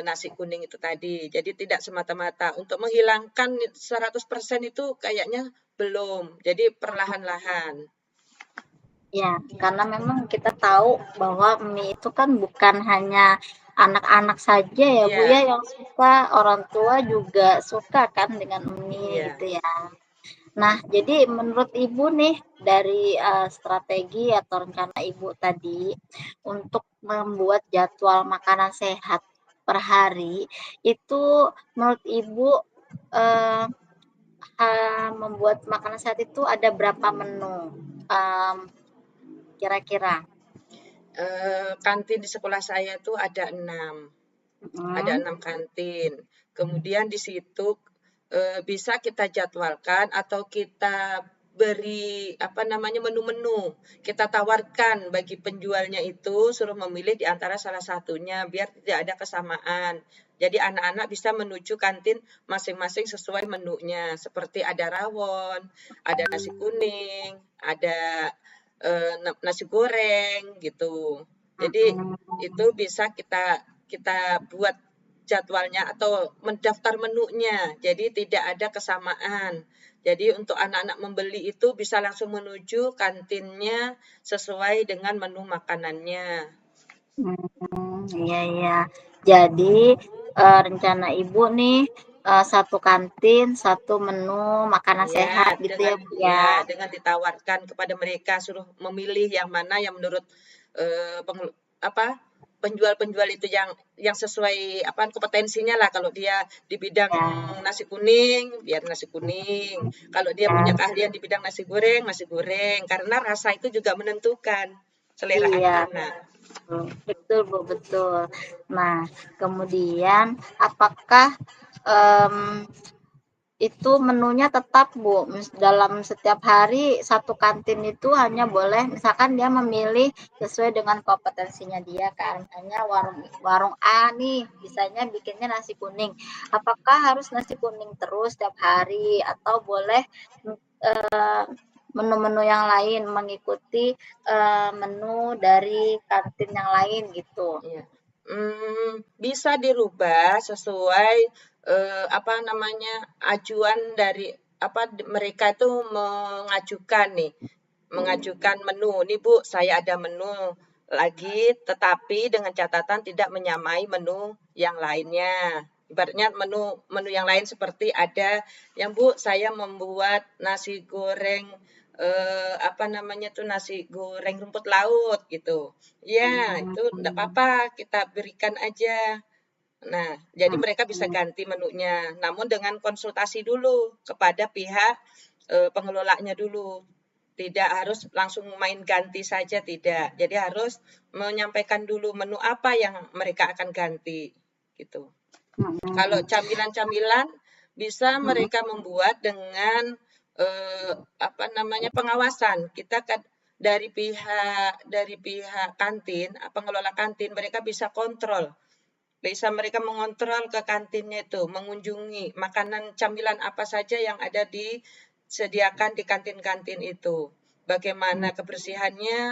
nasi kuning itu tadi. Jadi tidak semata-mata untuk menghilangkan 100% itu kayaknya belum. Jadi perlahan-lahan. ya, karena memang kita tahu bahwa mie itu kan bukan hanya anak-anak saja ya Bu ya Iya, yang suka, orang tua juga suka kan dengan mie iya. gitu ya. Nah, jadi menurut Ibu nih dari strategi atau rencana Ibu tadi untuk membuat jadwal makanan sehat per hari itu menurut Ibu eh, membuat makanan sehat itu ada berapa menu Em, kira-kira? Kantin di sekolah saya tuh ada Hmm. 6 kantin. Kemudian di situ bisa kita jadwalkan atau kita beri menu-menu. Kita tawarkan bagi penjualnya itu suruh memilih di antara salah satunya biar tidak ada kesamaan. Jadi anak-anak bisa menuju kantin masing-masing sesuai menunya. Seperti ada rawon, ada nasi kuning, ada nasi goreng gitu. Jadi itu bisa kita buat jadwalnya atau mendaftar menunya. Jadi tidak ada kesamaan. Jadi untuk anak-anak membeli itu bisa langsung menuju kantinnya sesuai dengan menu makanannya. Iya iya. Jadi rencana Ibu nih satu kantin, satu menu makanan Iya, sehat gitu ya Bu ya. dengan ditawarkan kepada mereka suruh memilih yang mana yang menurut apa penjual-penjual itu yang sesuai apa kompetensinya lah. Kalau dia di bidang Ya, nasi kuning, biar nasi kuning. Kalau dia punya ya. keahlian di bidang nasi goreng. Karena rasa itu juga menentukan selera Iya, anak-anak. betul Bu, betul. Nah, kemudian apakah em, itu menunya tetap Bu, dalam setiap hari satu kantin itu hanya boleh misalkan dia memilih sesuai dengan kompetensinya dia kan, hanya warung A nih bisanya bikinnya nasi kuning, apakah harus nasi kuning terus setiap hari atau boleh menu-menu yang lain mengikuti menu dari kantin yang lain gitu? Iya. Bisa dirubah sesuai apa namanya ajuan dari apa mereka itu mengajukan menu. Nih Bu, saya ada menu lagi, tetapi dengan catatan tidak menyamai menu yang lainnya. Ibaratnya menu yang lain seperti ada yang Bu, saya membuat nasi goreng apa namanya tuh nasi goreng rumput laut gitu. Ya, itu enggak apa-apa, kita berikan aja. Nah, jadi mereka bisa ganti menunya, namun dengan konsultasi dulu kepada pihak pengelolanya dulu. Tidak harus langsung main ganti saja, tidak. Jadi harus menyampaikan dulu menu apa yang mereka akan ganti, gitu. Kalau camilan-camilan bisa mereka membuat dengan apa namanya pengawasan. Kita kan dari pihak kantin, pengelola kantin mereka bisa kontrol. Bisa mereka mengontrol ke kantinnya itu, mengunjungi makanan camilan apa saja yang ada disediakan di kantin-kantin itu. Bagaimana kebersihannya,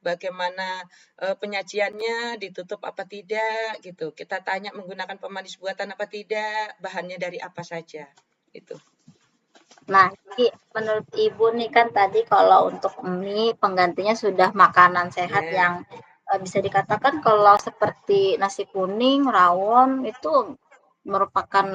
bagaimana penyajiannya, ditutup apa tidak gitu. Kita tanya menggunakan pemanis buatan apa tidak, bahannya dari apa saja. Itu. Nah, jadi menurut Ibu nih kan tadi kalau untuk mie penggantinya sudah makanan sehat Ya, yang bisa dikatakan kalau seperti nasi kuning, rawon itu merupakan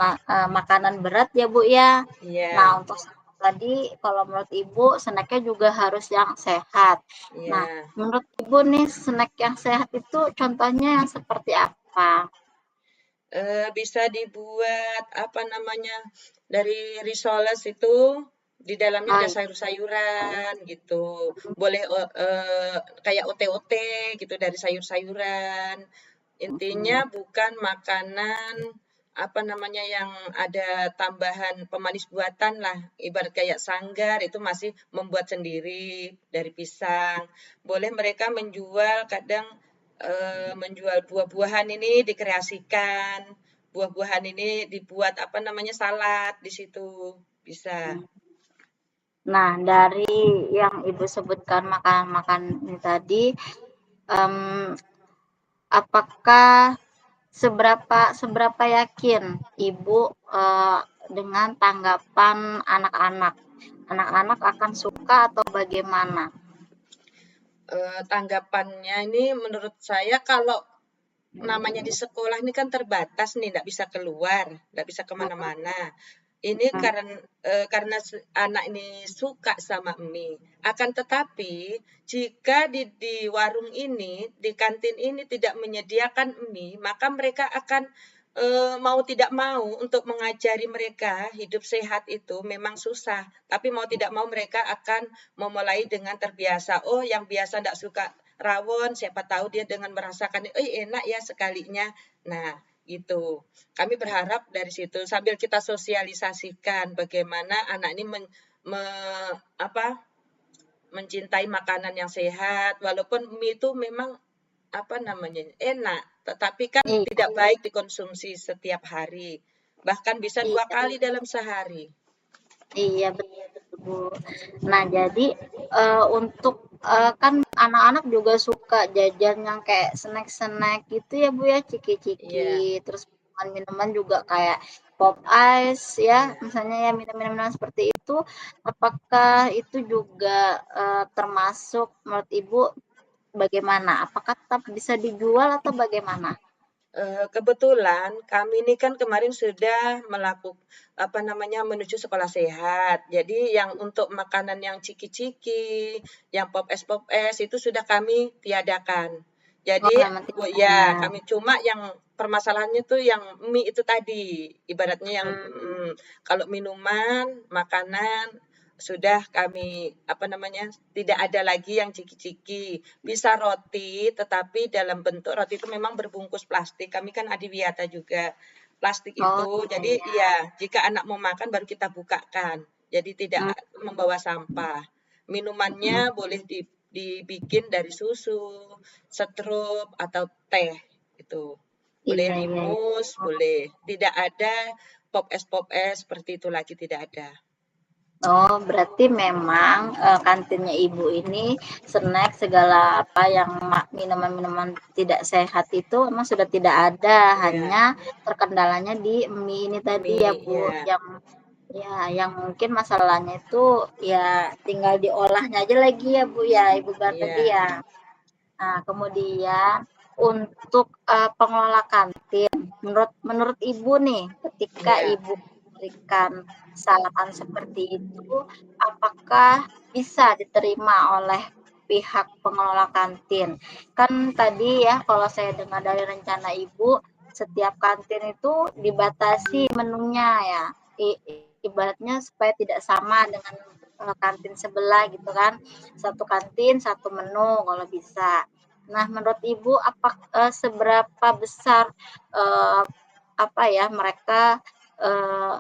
makanan berat ya Bu ya. Nah, iya, untuk tadi kalau menurut Ibu snacknya juga harus yang sehat. Nah, iya. menurut Ibu nih snack yang sehat itu contohnya yang seperti apa? Bisa dibuat apa namanya dari risoles itu di dalamnya Oh, ada sayur-sayuran gitu. Boleh kayak ote-ote gitu dari sayur-sayuran. Intinya bukan makanan apa namanya yang ada tambahan pemanis buatan lah. Ibarat kayak sanggar itu masih membuat sendiri dari pisang. Boleh mereka menjual kadang menjual buah-buahan ini dikreasikan. Buah-buahan ini dibuat apa namanya salad di situ. Bisa. nah, dari yang Ibu sebutkan makan-makan ini tadi, um, apakah seberapa yakin Ibu dengan tanggapan anak-anak? Anak-anak akan suka atau bagaimana? Tanggapannya ini menurut saya kalau namanya di sekolah ini kan terbatas nih, nggak bisa keluar, nggak bisa kemana-mana. Ini karena anak ini suka sama mie. Akan tetapi jika di warung ini, di kantin ini tidak menyediakan mie, maka mereka akan mau tidak mau untuk mengajari mereka hidup sehat itu memang susah. Tapi mau tidak mau mereka akan memulai dengan terbiasa. Oh, yang biasa tidak suka rawon, siapa tahu dia dengan merasakan, enak ya sekalinya. Nah, gitu. Kami berharap dari situ sambil kita sosialisasikan bagaimana anak ini mencintai makanan yang sehat, walaupun mie itu memang apa namanya, enak, tetapi kan Iya, tidak baik dikonsumsi setiap hari. Bahkan bisa 2 iya, kali dalam sehari. iya betul Bu. Nah jadi untuk kan anak-anak juga suka jajan yang kayak snack-snack gitu ya Bu ya, Iya, ciki-ciki, terus minuman-minuman juga kayak pop ice ya, iya. misalnya ya minum-minuman seperti itu, apakah itu juga termasuk menurut Ibu bagaimana? Apakah tetap bisa dijual atau bagaimana? Kebetulan kami ini kan kemarin sudah apa namanya, menuju sekolah sehat. Jadi yang untuk makanan yang ciki-ciki, yang pop es itu sudah kami tiadakan. Oh, Jadi, memang tidak ya ada. kami cuma yang permasalahannya tuh yang mie itu tadi, ibaratnya yang Hmm. kalau minuman, makanan sudah kami apa namanya, tidak ada lagi yang ciki-ciki. Bisa roti, tetapi dalam bentuk roti itu memang berbungkus plastik. Kami kan adiwiata juga. Plastik Oh itu, iya jadi ya. ya jika anak mau makan baru kita bukakan. Jadi tidak Hmm, membawa sampah. Minumannya hmm. boleh dibikin dari susu, setrup atau teh itu. Boleh Iya iya iya. rimus, boleh. Tidak ada pop es seperti itu lagi tidak ada. Oh, berarti memang kantinnya Ibu ini snack segala apa yang minuman-minuman tidak sehat itu memang sudah tidak ada, Iya, hanya terkendalanya di mie ini tadi ya mie, Bu, ya, yang ya yang mungkin masalahnya itu ya tinggal diolahnya aja lagi ya Bu ya, Ibu bilang tadi iya, ya. Nah, kemudian untuk pengelola kantin, menurut menurut Ibu nih, ketika iya. Ibu memberikan saran seperti itu, apakah bisa diterima oleh pihak pengelola kantin? Kan tadi ya, kalau saya dengar dari rencana Ibu, setiap kantin itu dibatasi menunya ya, ibaratnya supaya tidak sama dengan kantin sebelah gitu kan, satu kantin satu menu kalau bisa. Nah, menurut Ibu seberapa besar eee, apa ya, mereka eee,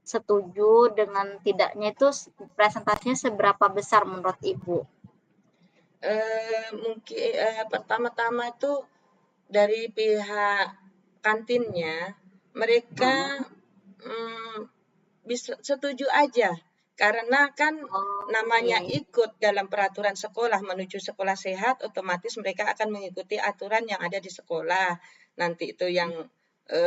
setuju dengan tidaknya itu presentasinya seberapa besar menurut Ibu? Mungkin pertama-tama itu dari pihak kantinnya, mereka Mhm. mm, bisa setuju aja, karena kan Oh, namanya iya iya. ikut dalam peraturan sekolah menuju sekolah sehat, otomatis mereka akan mengikuti aturan yang ada di sekolah. Nanti itu yang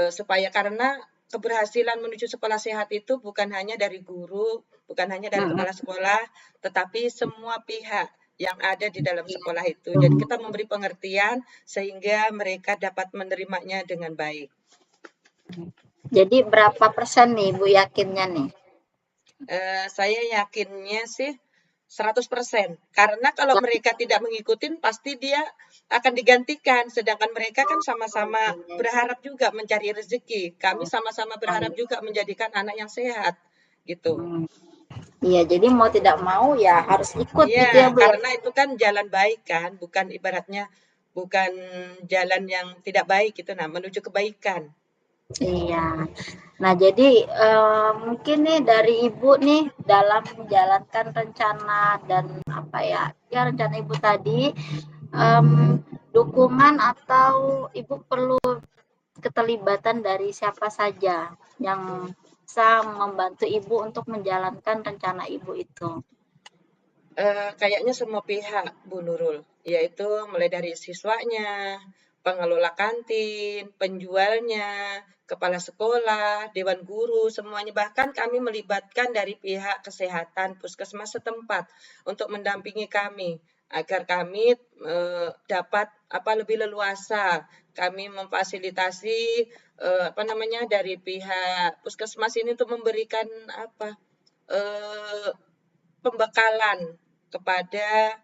supaya karena keberhasilan menuju sekolah sehat itu bukan hanya dari guru, bukan hanya dari Mhm, kepala sekolah, tetapi semua pihak yang ada di dalam iya. sekolah itu. Jadi kita memberi pengertian sehingga mereka dapat menerimanya dengan baik. Jadi berapa persen nih Ibu yakinnya nih? Saya yakinnya sih 100%. Karena kalau mereka tidak mengikuti pasti dia akan digantikan, sedangkan mereka kan Oh, sama-sama iya iya. berharap juga mencari rezeki. Kami sama-sama Oh, berharap iya. juga menjadikan anak yang sehat, gitu. Mhm. Iya, jadi mau tidak mau ya harus ikut Iya, gitu ya Bu ya? karena itu kan jalan baik kan, bukan ibaratnya bukan jalan yang tidak baik gitu, nah menuju kebaikan. Iya. Nah, jadi mungkin nih dari Ibu nih dalam menjalankan rencana dan apa ya, ya rencana Ibu tadi, dukungan atau Ibu perlu keterlibatan dari siapa saja yang bisa membantu Ibu untuk menjalankan rencana Ibu itu? Kayaknya semua pihak, Bu Nurul, yaitu mulai dari siswanya, pengelola kantin, penjualnya, kepala sekolah, dewan guru, semuanya. Bahkan kami melibatkan dari pihak kesehatan puskesmas setempat untuk mendampingi kami agar kami dapat apa lebih leluasa. Kami memfasilitasi apa namanya dari pihak puskesmas ini untuk memberikan apa eh, pembekalan kepada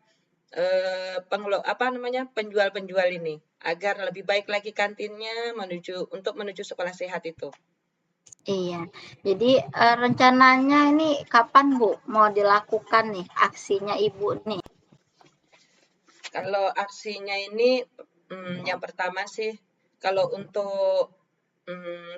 apa namanya penjual-penjual ini agar lebih baik lagi kantinnya menuju sekolah sehat itu. Iya. Jadi rencananya ini kapan Bu mau dilakukan nih aksinya Ibu nih? Kalau aksinya ini yang pertama sih kalau untuk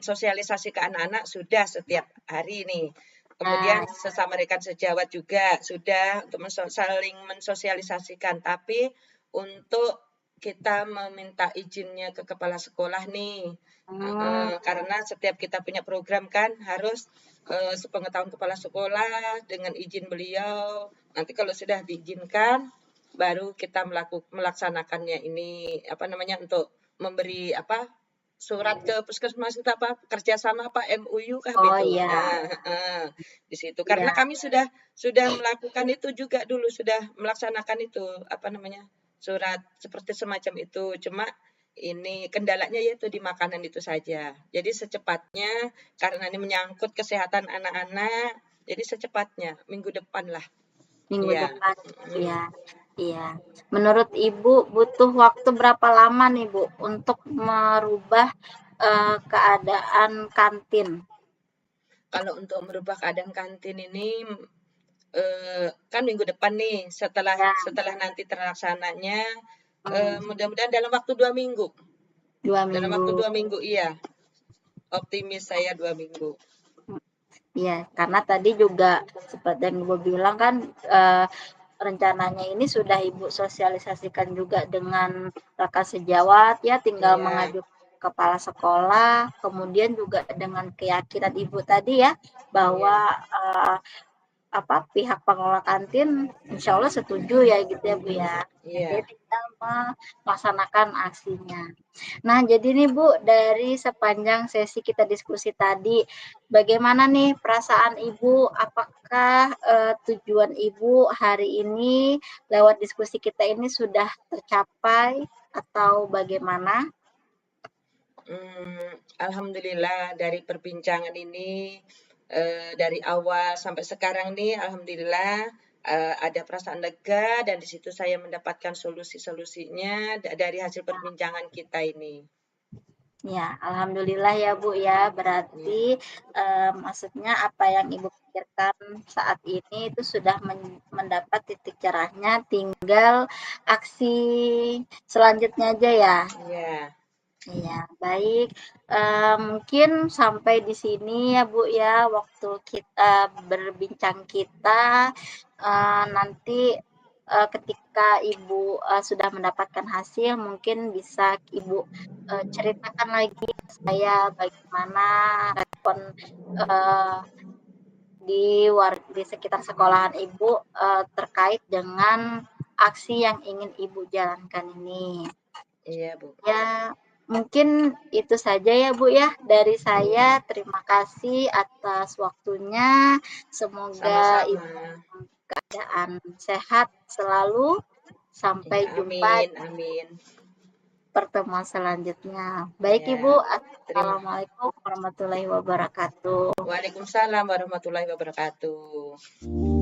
sosialisasi ke anak-anak sudah setiap hari nih. Kemudian Nah, sesama rekan sejawat juga sudah untuk saling mensosialisasikan. Tapi untuk kita meminta izinnya ke kepala sekolah nih. Hmm, Karena setiap kita punya program kan harus sepengetahuan kepala sekolah dengan izin beliau. Nanti kalau sudah diizinkan, baru kita melaksanakannya ini untuk memberi surat ke puskesmas itu kerjasama MOU kah oh begitu. iya, Di situ karena iya. kami sudah melakukan itu juga dulu, sudah melaksanakan itu surat seperti semacam itu. Cuma ini kendalanya yaitu di makanan itu saja. Jadi secepatnya karena ini menyangkut kesehatan anak-anak, jadi secepatnya minggu depan lah. Minggu Iya. depan. Iya. Iya. Menurut Ibu butuh waktu berapa lama nih, Bu, untuk merubah keadaan kantin? Kalau untuk merubah keadaan kantin ini kan minggu depan nih setelah Ya, nanti terlaksananya hmm, mudah-mudahan dalam waktu 2 minggu. 2 minggu. Iya. Optimis saya 2 minggu. Iya, karena tadi juga seperti yang Ibu bilang kan rencananya ini sudah Ibu sosialisasikan juga dengan rekan sejawat ya, tinggal Iya, mengajukan kepala sekolah, kemudian juga dengan keyakinan Ibu tadi ya bahwa iya, pihak pengelola kantin insya Allah setuju ya gitu ya Bu ya. iya. Jadi tinggal melaksanakan aksinya. Nah, jadi nih Bu, dari sepanjang sesi kita diskusi tadi, bagaimana nih perasaan Ibu? Apakah tujuan Ibu hari ini lewat diskusi kita ini sudah tercapai atau bagaimana? Alhamdulillah dari perbincangan ini dari awal sampai sekarang nih, alhamdulillah ada perasaan lega dan di situ saya mendapatkan solusi-solusinya dari hasil perbincangan kita ini. Ya, alhamdulillah ya Bu ya. Berarti Ya, maksudnya apa yang Ibu pikirkan saat ini itu sudah mendapat titik cerahnya, tinggal aksi selanjutnya aja ya. ya, Iya, baik. Mungkin sampai di sini ya Bu ya, waktu kita berbincang kita. Nanti ketika Ibu sudah mendapatkan hasil, mungkin bisa Ibu ceritakan lagi ke saya bagaimana respon uh, di sekitar sekolahan Ibu terkait dengan aksi yang ingin Ibu jalankan ini. iya Bu. Ya, mungkin itu saja ya Bu ya dari saya. Iya, Terima kasih atas waktunya. Semoga sama-sama. Ibu keadaan sehat selalu. Sampai Iya, jumpa amin, di amin. pertemuan selanjutnya. Baik Iya, Ibu, terima. Assalamualaikum warahmatullahi wabarakatuh. Waalaikumsalam warahmatullahi wabarakatuh.